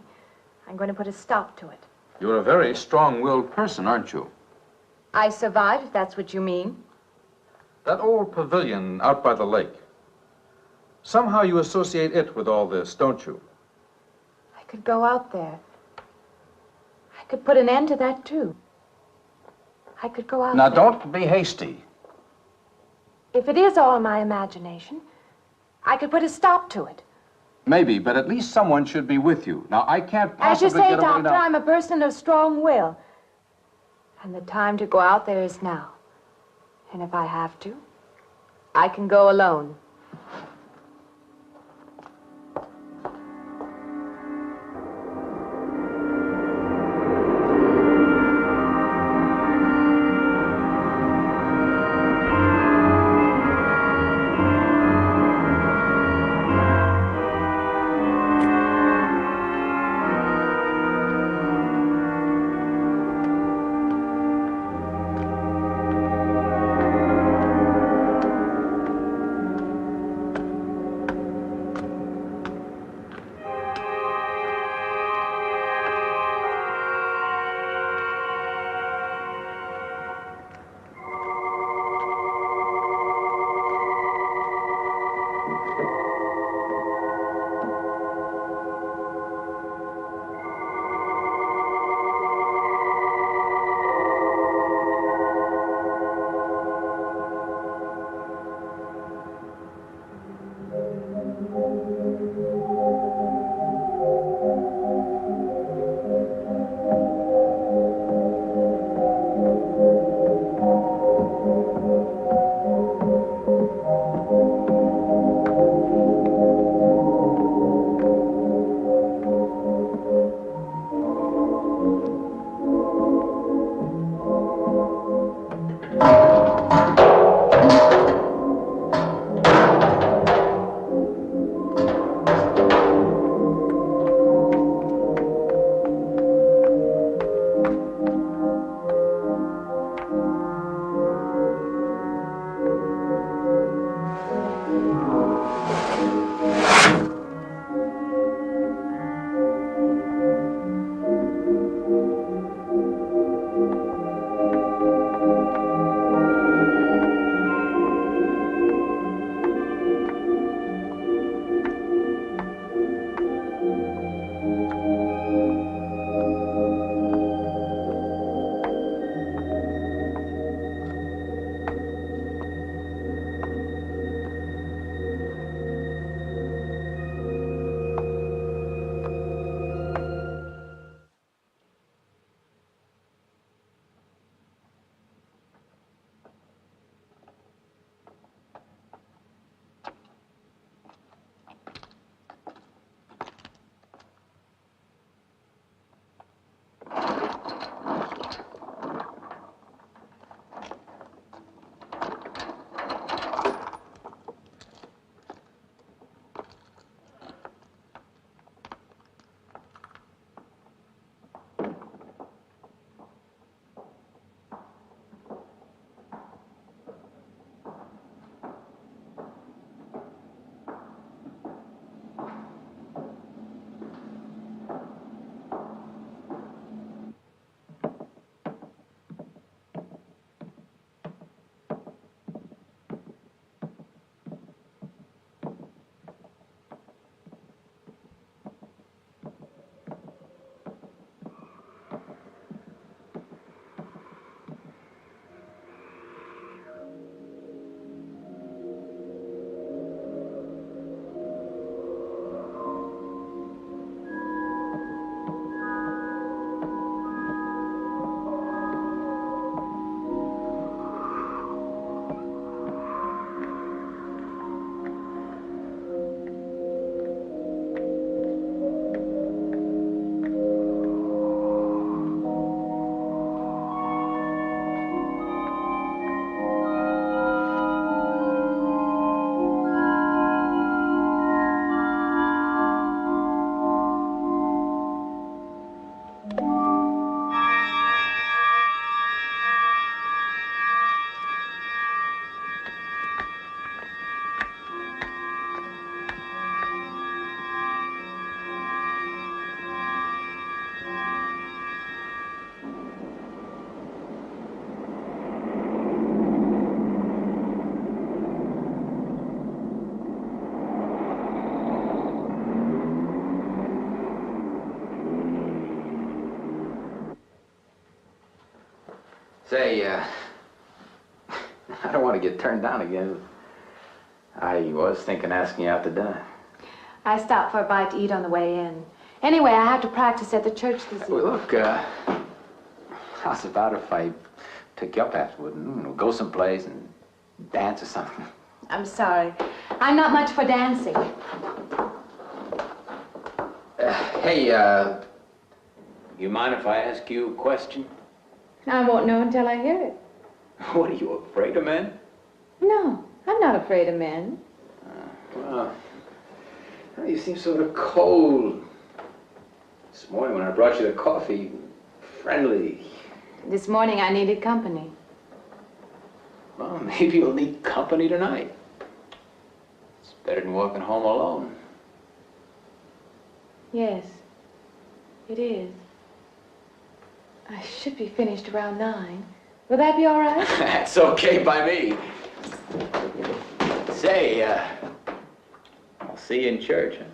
I'm going to put a stop to it. You're a very strong-willed person, aren't you? I survived, if that's what you mean. That old pavilion out by the lake. Somehow you associate it with all this, don't you? I could go out there. I could put an end to that, too. I could go out Now, there. don't be hasty. If it is all my imagination, I could put a stop to it. Maybe, but at least someone should be with you. Now, I can't As you possibly say, get away Doctor, now. I'm a person of strong will. And the time to go out there is now. And if I have to, I can go alone. Say, I don't want to get turned down again. I was thinking asking you out to dinner. I stopped for a bite to eat on the way in. Anyway, I have to practice at the church this evening. Well, look, how's about if I took you up afterward and go someplace and dance or something? I'm sorry. I'm not much for dancing. Hey, you mind if I ask you a question? I won't know until I hear it. What, are you afraid of men? No, I'm not afraid of men. Well, you seem sort of cold. This morning when I brought you the coffee, friendly. This morning I needed company. Well, maybe you'll need company tonight. It's better than walking home alone. Yes, it is. I should be finished around 9. Will that be all right? That's okay by me. Say, I'll see you in church, huh?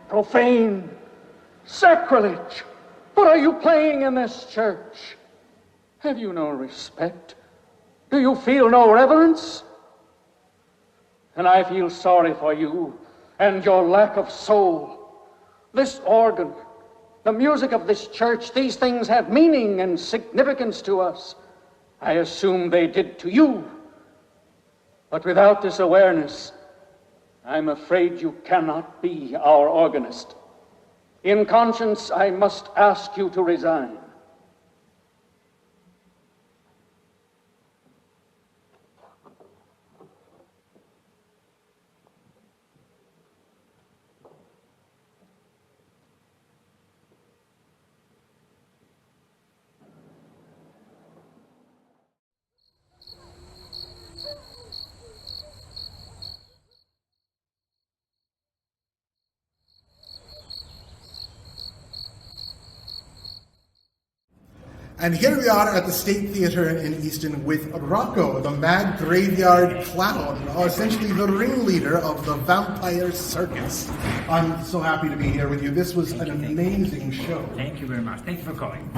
Profane, sacrilege. What are you playing in this church? Have you no respect? Do you feel no reverence? And I feel sorry for you and your lack of soul. This organ, the music of this church, these things have meaning and significance to us. I assume they did to you. But without this awareness, I'm afraid you cannot be our organist. In conscience, I must ask you to resign. And here we are at the State Theatre in Easton with Rocco, the mad graveyard clown, essentially the ringleader of the Vampire Circus. I'm so happy to be here with you. This was an amazing show. Thank you very much. Thank you for calling.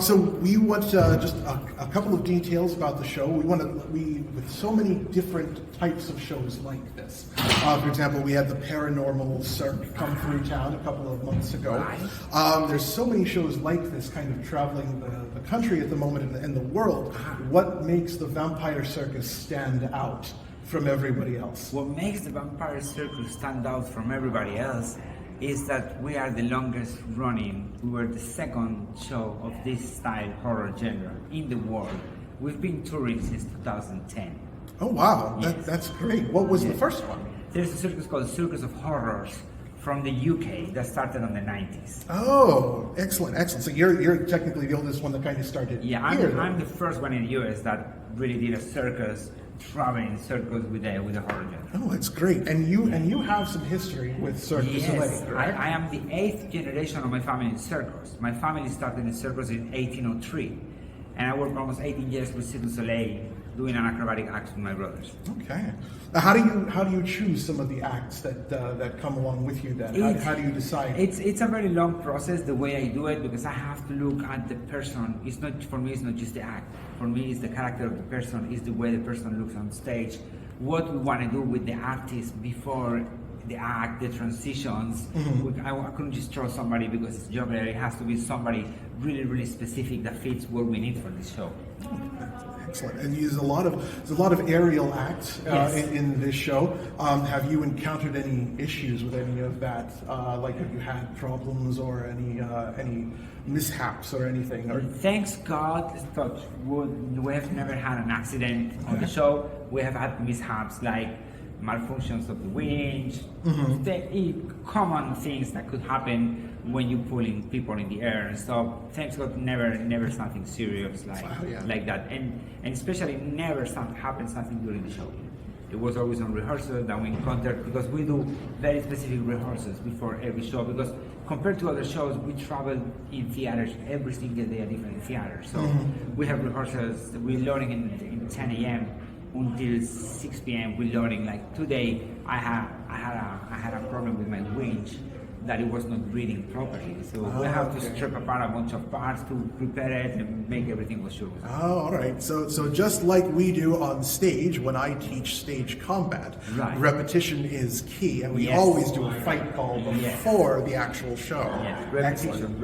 So we want just a couple of details about the show. With so many different types of shows like this. For example, we had the Paranormal Circ come through town a couple of months ago. There's so many shows like this kind of traveling the country at the moment and the world. What makes the Vampire Circus stand out from everybody else? What makes the Vampire Circus stand out from everybody else is that we are the longest running. We were the second show of this style horror genre in the world. We've been touring since 2010. Oh wow, Yes. that's great. What was the first one? There's a circus called Circus of Horrors from the UK that started in the 90s. Oh, excellent, excellent. So you're technically the oldest one that kind of started Yeah, I'm the first one in the US that really did a circus, traveling circus with a horror genre. Oh, that's great. And you have some history with Cirque du Soleil, Yes, correct? I am the 8th generation of my family in circus. My family started in circus in 1803, and I worked almost 18 years with Cirque du Soleil, doing an acrobatic act with my brothers. Okay. Now, how do you choose some of the acts that come along with you then? How do you decide? It's a very long process the way I do it, because I have to look at the person. It's not just the act. For me, it's the character of the person, it's the way the person looks on stage, what we want to do with the artist before the act, the transitions. I couldn't just throw somebody because it's juggler. It has to be somebody really, really specific that fits what we need for this show. Excellent. And there's a lot of aerial acts in this show. Have you encountered any issues with any of that? Like, have you had problems or any mishaps or anything? Or... Thanks God, touch wood, we have never had an accident on the show. We have had mishaps like malfunctions of the winch, common things that could happen when you're pulling people in the air and stuff. Thanks God, never something serious like that, and especially never happened something during the show. It was always on rehearsal that we encountered, because we do very specific rehearsals before every show, because compared to other shows, we travel in theaters every single day at different theaters. So we have rehearsals, we're loading in 10 a.m. until 6 p.m. we're loading. Like today, I had a problem with my winch, that it was not breathing properly. So we have to strip apart a bunch of parts to prepare it and make everything go sure. Oh, all right. So just like we do on stage when I teach stage combat, repetition is key, and we always do a fight call before the actual show. Yes, repetition.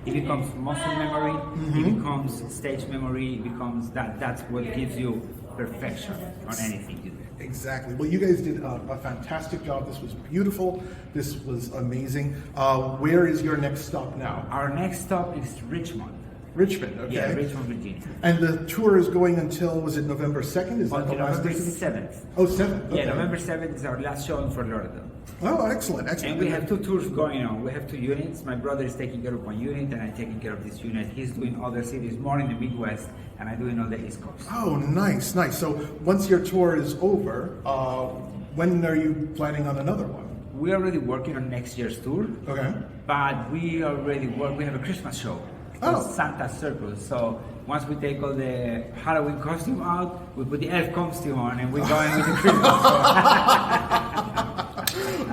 It becomes muscle memory, it becomes stage memory, it becomes that's what gives you perfection on anything you do. Exactly. Well, you guys did a fantastic job. This was beautiful. This was amazing. Where is your next stop now? Our next stop is Richmond. Richmond, okay. Yeah, Richmond, Virginia. And the tour is going until, was it November 2nd? Is that the last November day? 7th. Oh, 7th. Okay. Yeah, November 7th is our last show in Fort Lauderdale. Oh, excellent, excellent. And we have 2 tours going on. We have 2 units. My brother is taking care of one unit, and I'm taking care of this unit. He's doing other cities, more in the Midwest, and I'm doing on the East Coast. Oh, nice, nice. So once your tour is over, when are you planning on another one? We're already working on next year's tour. Okay. But we have a Christmas show. Called Santa Circus. So once we take all the Halloween costume out, we put the elf costume on, and we're going with the Christmas show.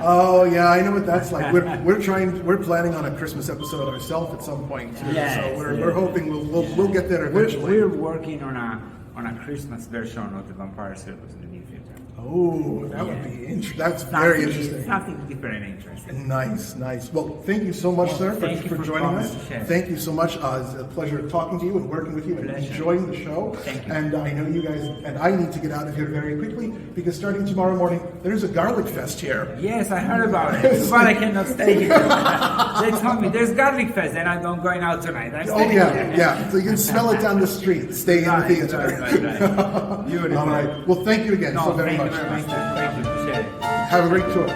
Oh yeah, I know what that's like. We're planning on a Christmas episode ourselves at some point too. So we're hoping we'll get there eventually. We're working on a Christmas version of the Vampire Circus in the near future. Oh, that would be interesting. That's very interesting. Something different and interesting. Nice, nice. Well, thank you so much, sir, for joining us. Thank you so much. It's a pleasure talking to you and working with you and enjoying the show. Thank you. And I know you guys, and I need to get out of here very quickly because starting tomorrow morning, there's a garlic fest here. Yes, I heard about it. But I cannot stay here. They told me there's garlic fest and I'm going out tonight. Yeah. So you can smell it down the street. Stay in the theater. Right. Beautiful. All right. Well, thank you again so very much. Thank you. Appreciate it. Have a great tour.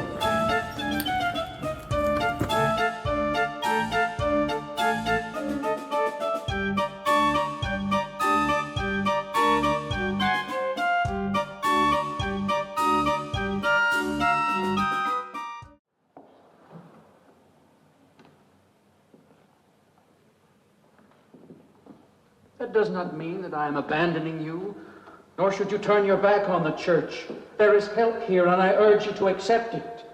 That does not mean that I am abandoning you, nor should you turn your back on the church. There is help here, and I urge you to accept it.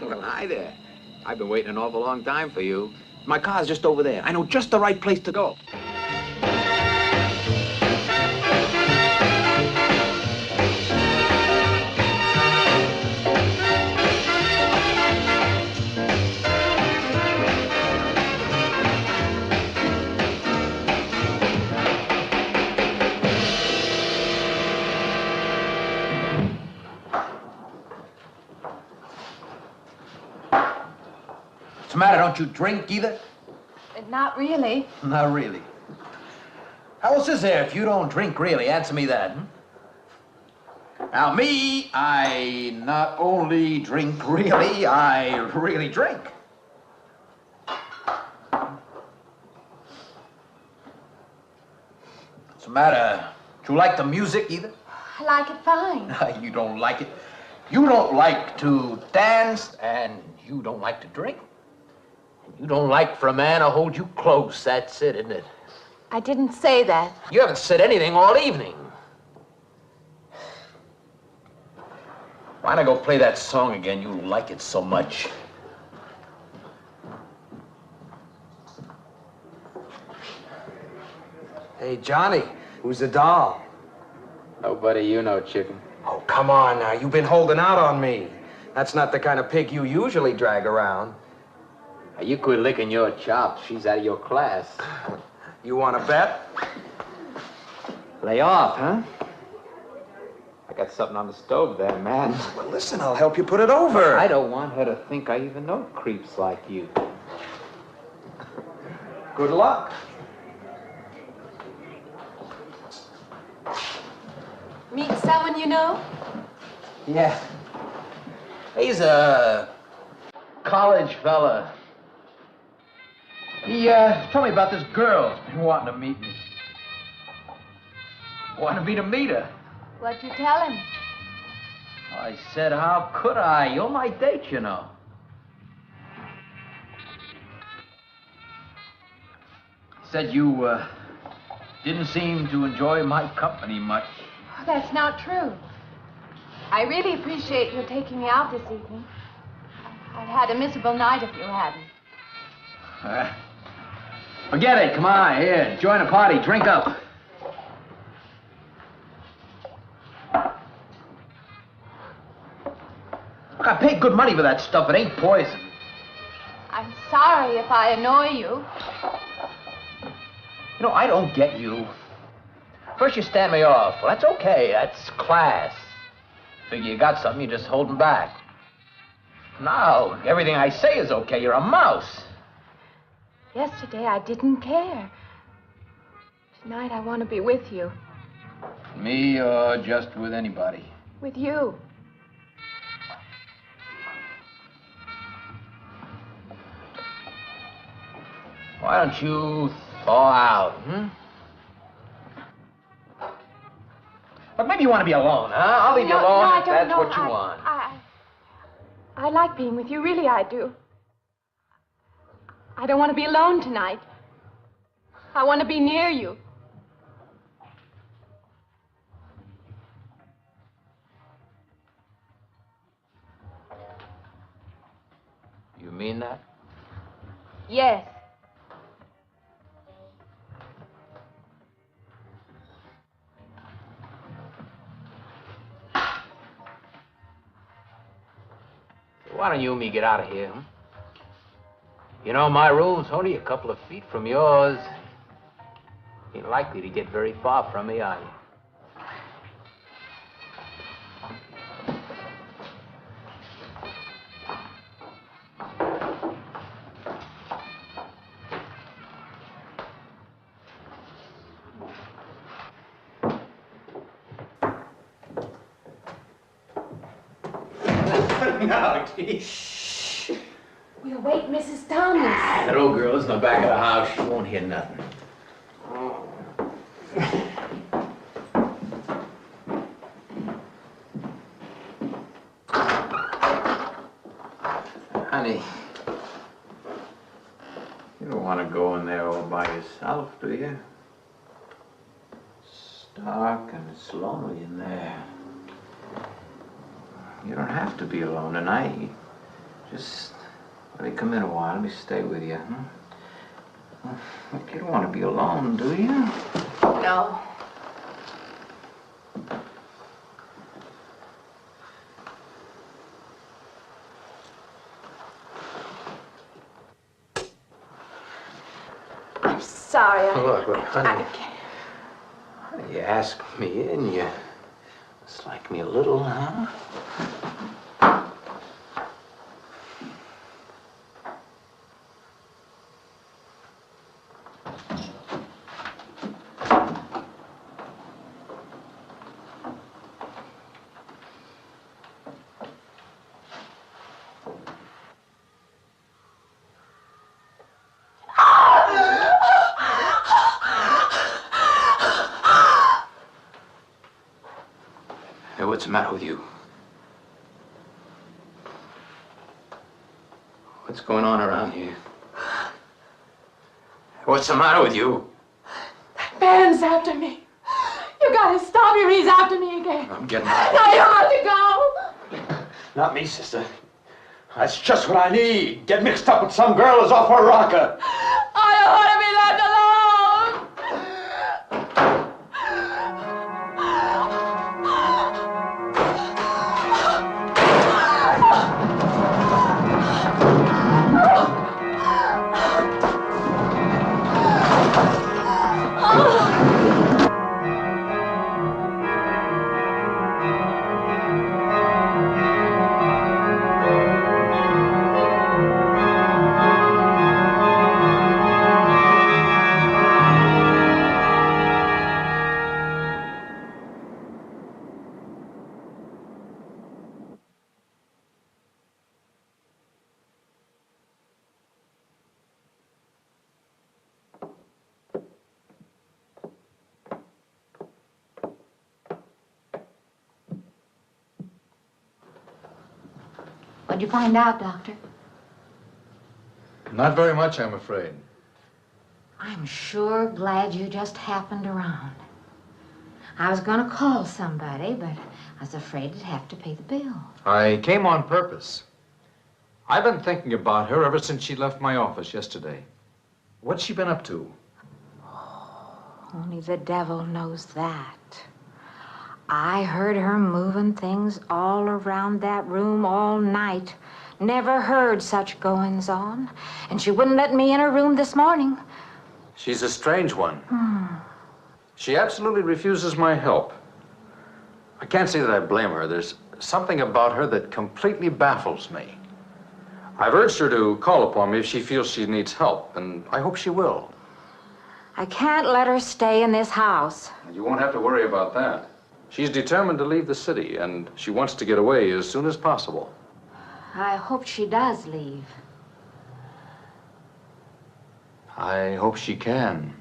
Well, hi there. I've been waiting an awful long time for you. My car's just over there. I know just the right place to go. What's the matter? Don't you drink either? Not really. Not really. How else is there if you don't drink really? Answer me that. Now, me, I not only drink really, I really drink. What's the matter? Do you like the music either? I like it fine. You don't like it. You don't like to dance, and you don't like to drink. You don't like for a man to hold you close. That's it, isn't it? I didn't say that. You haven't said anything all evening. Why not go play that song again? You like it so much. Hey, Johnny, who's the doll? Nobody you know, chicken. Oh, come on now. You've been holding out on me. That's not the kind of pig you usually drag around. You quit licking your chops. She's out of your class. You want to bet? Lay off, huh? I got something on the stove there, man. Well, listen, I'll help you put it over. I don't want her to think I even know creeps like you. Good luck. Meet someone you know? Yeah. He's a college fella. He told me about this girl who's been wanting to meet me. Wanted me to meet her. What'd you tell him? I said, how could I? You're my date, you know. Said you didn't seem to enjoy my company much. Oh, that's not true. I really appreciate your taking me out this evening. I'd had a miserable night if you hadn't. Forget it. Come on, here. Join the party. Drink up. Look, I paid good money for that stuff. It ain't poison. I'm sorry if I annoy you. You know, I don't get you. First you stand me off. Well, that's okay. That's class. Figure you got something, you're just holding back. Now, everything I say is okay. You're a mouse. Yesterday I didn't care. Tonight I want to be with you. Me or just with anybody? With you. Why don't you thaw out, But maybe you want to be alone, huh? I'll leave you alone I if don't that's know. what you want. I like being with you, really I do. I don't want to be alone tonight. I want to be near you. You mean that? Yes. Why don't you and me get out of here, huh? You know, my room's only a couple of feet from yours. Ain't likely to get very far from me, are you? No, geez. We'll wake Mrs. Thomas. That old girl's in the back of the house. She won't hear nothing. Honey, you don't want to go in there all by yourself, do you? It's dark and it's lonely in there. You don't have to be alone tonight. Just let me come in a while. Let me stay with you, huh? Look, you don't want to be alone, do you? No. I'm sorry. Look, honey. You asked me in, you dislike me a little, huh? Hey, what's the matter with you? What's going on around here? What's the matter with you? Man's after me. You gotta stop him. He's after me again. I'm getting out. Now you have to go. Not me, sister. That's just what I need. Get mixed up with some girl who's off her rocker. I don't want to be left alone. What'd you find out, Doctor? Not very much, I'm afraid. I'm sure glad you just happened around. I was gonna call somebody, but I was afraid I'd have to pay the bill. I came on purpose. I've been thinking about her ever since she left my office yesterday. What's she been up to? Only the devil knows that. I heard her moving things all around that room all night. Never heard such goings on. And she wouldn't let me in her room this morning. She's a strange one. She absolutely refuses my help. I can't say that I blame her. There's something about her that completely baffles me. I've urged her to call upon me if she feels she needs help, and I hope she will. I can't let her stay in this house. You won't have to worry about that. She's determined to leave the city, and she wants to get away as soon as possible. I hope she does leave. I hope she can.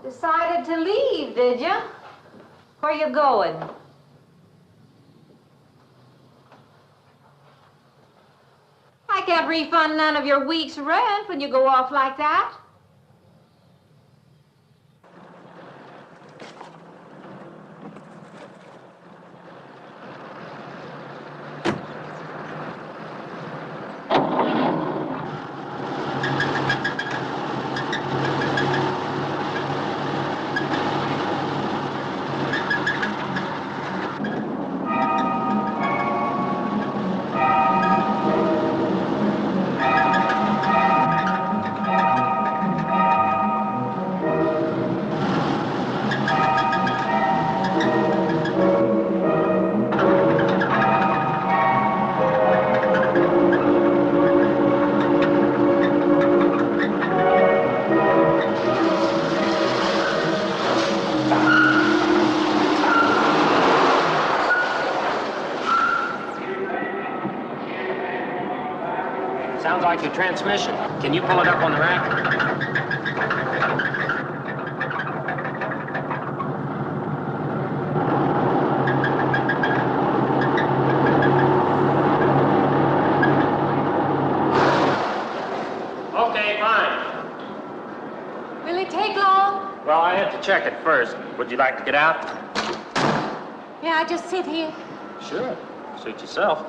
Decided to leave, did you? Where you going? I can't refund none of your week's rent when you go off like that. Sounds like your transmission. Can you pull it up on the rack? Okay, fine. Will it take long? Well, I have to check it first. Would you like to get out? May I just sit here? Sure. Suit yourself.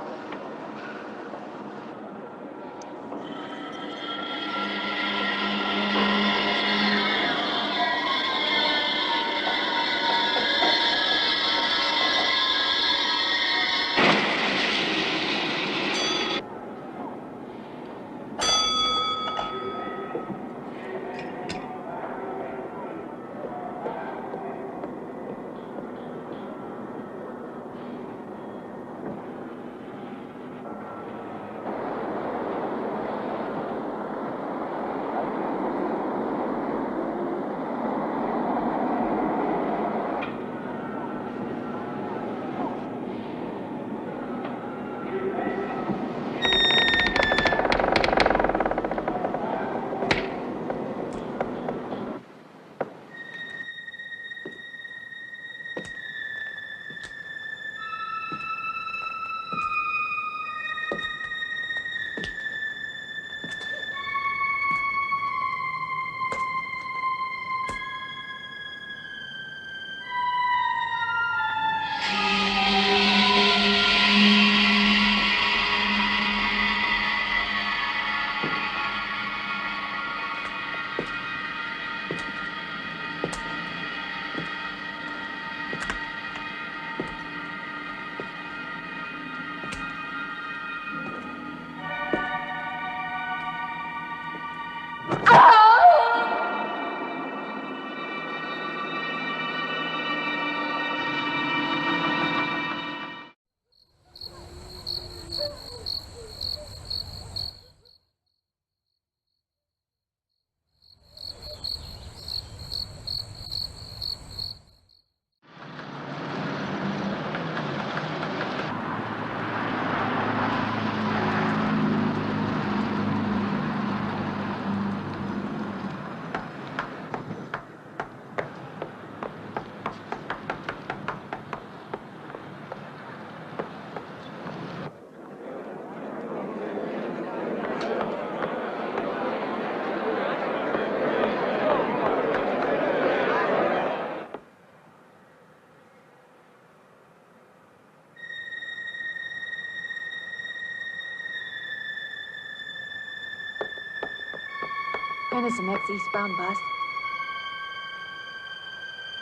When is the next eastbound bus?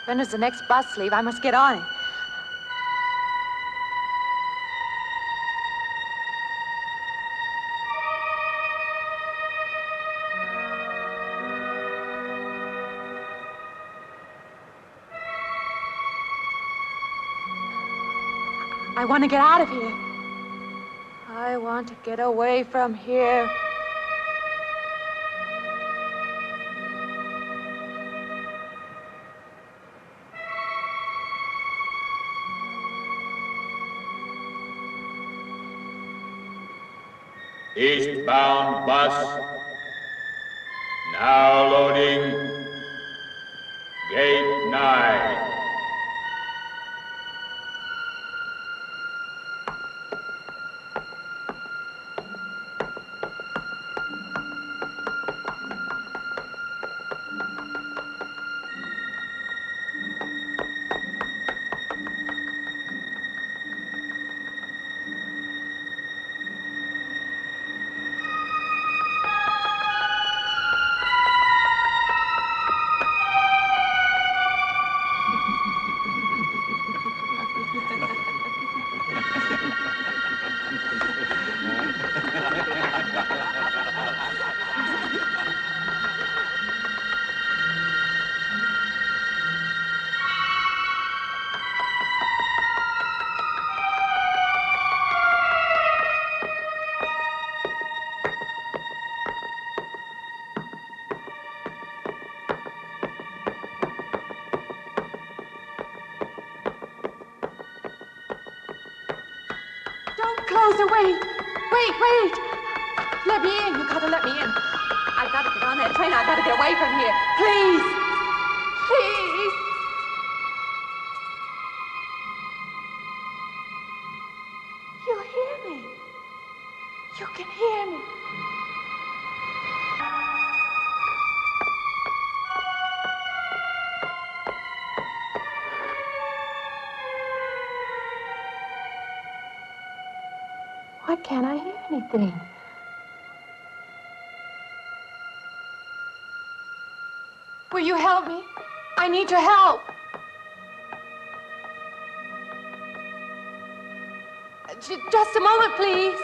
When does the next bus leave? I must get on it. I want to get out of here. I want to get away from here. Eastbound bus. Now loading. 8, 9. Wait! Let me in. You gotta let me in. I gotta get on that train. I gotta get away from here. Please! Please! You hear me. You can hear me. Why can't I hear anything? Will you help me? I need your help. Just a moment, please.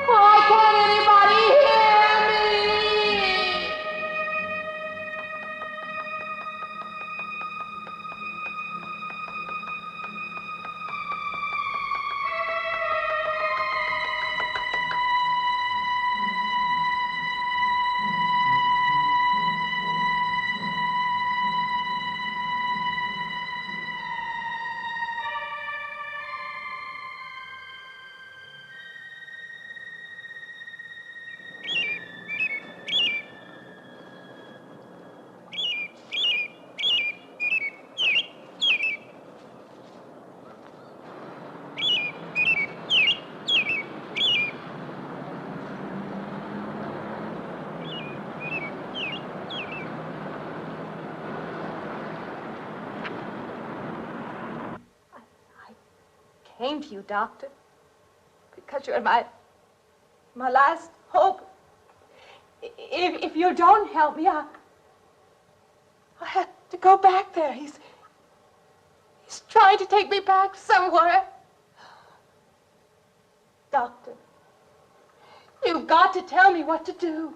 Why can't anybody hear me? Came to you, Doctor, because you're my last hope. If you don't help me, I have to go back there. He's trying to take me back somewhere. Doctor, you've got to tell me what to do.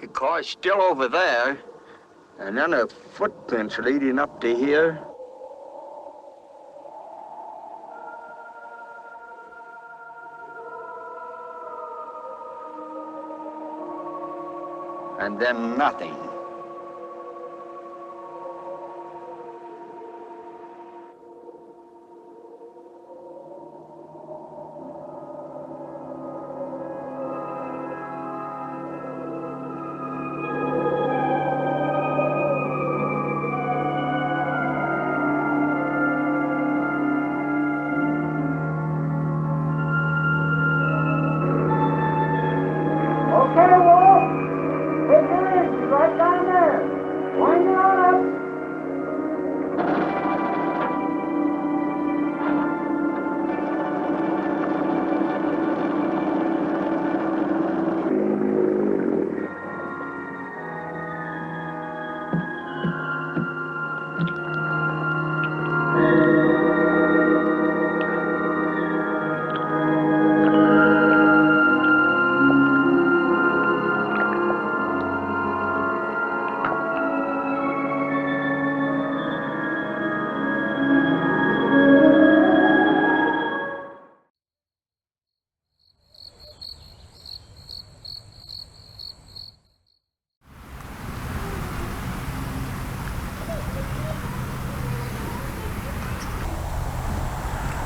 The car's still over there, and then the footprints leading up to here. And then nothing.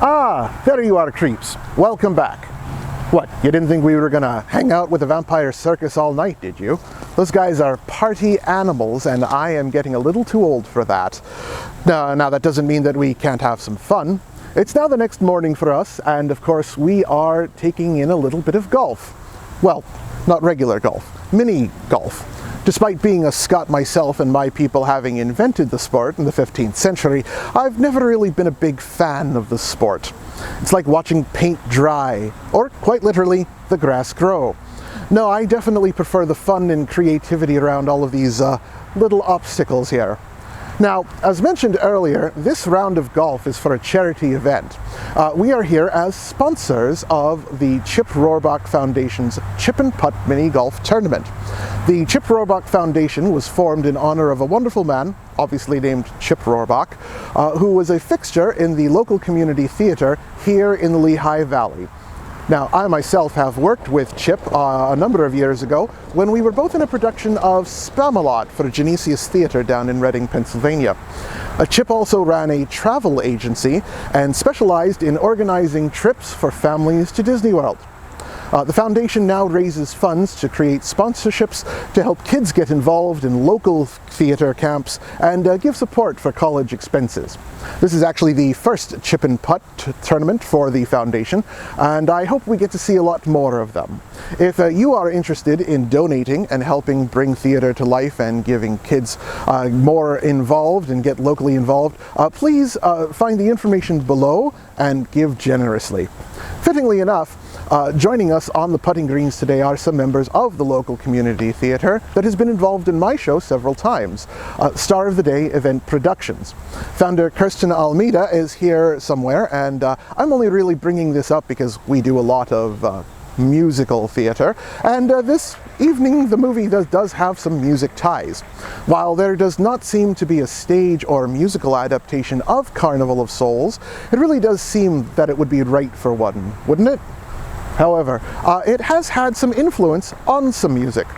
Ah, there you are, creeps. Welcome back. What, you didn't think we were gonna hang out with the Vampire Circus all night, did you? Those guys are party animals, and I am getting a little too old for that. Now that doesn't mean that we can't have some fun. It's now the next morning for us, and of course we are taking in a little bit of golf. Well, not regular golf, mini golf. Despite being a Scot myself and my people having invented the sport in the 15th century, I've never really been a big fan of the sport. It's like watching paint dry, or quite literally, the grass grow. No, I definitely prefer the fun and creativity around all of these little obstacles here. Now, as mentioned earlier, this round of golf is for a charity event. We are here as sponsors of the Chip Rohrbach Foundation's Chip and Putt Mini Golf Tournament. The Chip Rohrbach Foundation was formed in honor of a wonderful man, obviously named Chip Rohrbach, who was a fixture in the local community theater here in the Lehigh Valley. Now, I myself have worked with Chip a number of years ago when we were both in a production of Spamalot for Genesius Theater down in Reading, Pennsylvania. Chip also ran a travel agency and specialized in organizing trips for families to Disney World. The foundation now raises funds to create sponsorships to help kids get involved in local theater camps and give support for college expenses. This is actually the first Chip and Putt tournament for the foundation, and I hope we get to see a lot more of them. If you are interested in donating and helping bring theater to life and giving kids more involved and get locally involved, please find the information below and give generously. Fittingly enough, joining us on the putting greens today are some members of the local community theater that has been involved in my show several times, Star of the Day Event Productions. Founder Kirsten Almeida is here somewhere, and I'm only really bringing this up because we do a lot of musical theater, and this evening the movie does have some music ties. While there does not seem to be a stage or musical adaptation of Carnival of Souls, it really does seem that it would be right for one, wouldn't it? However, it has had some influence on some music.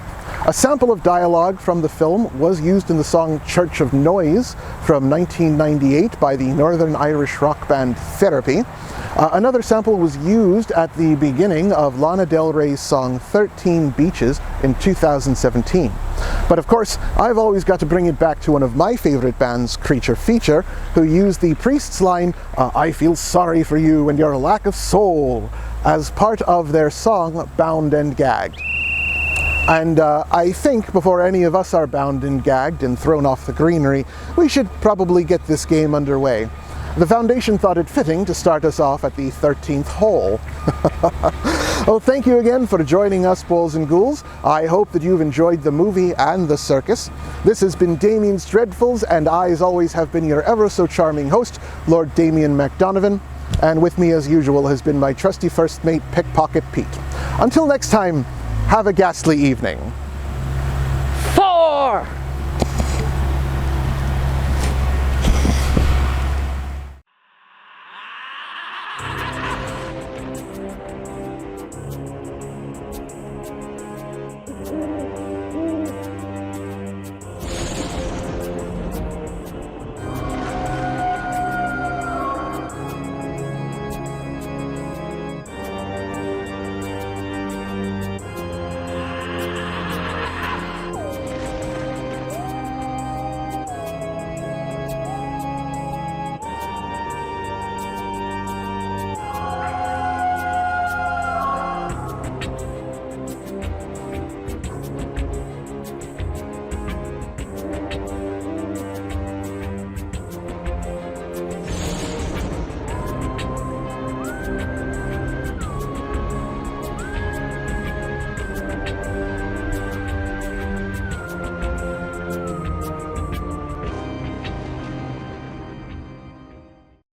A sample of dialogue from the film was used in the song Church of Noise from 1998 by the Northern Irish rock band Therapy. Another sample was used at the beginning of Lana Del Rey's song 13 Beaches in 2017. But of course, I've always got to bring it back to one of my favorite bands, Creature Feature, who used the Priest's line, "I feel sorry for you and your lack of soul," as part of their song Bound and Gagged. And I think before any of us are bound and gagged and thrown off the greenery, we should probably get this game underway. The foundation thought it fitting to start us off at the 13th hole. Well, thank you again for joining us, Bulls and Ghouls. I hope that you've enjoyed the movie and the circus. This has been Damien's Dreadfuls, and I, as always, have been your ever so charming host, Lord Damian MacDonovan. And with me, as usual, has been my trusty first mate, Pickpocket Pete. Until next time, have a ghastly evening.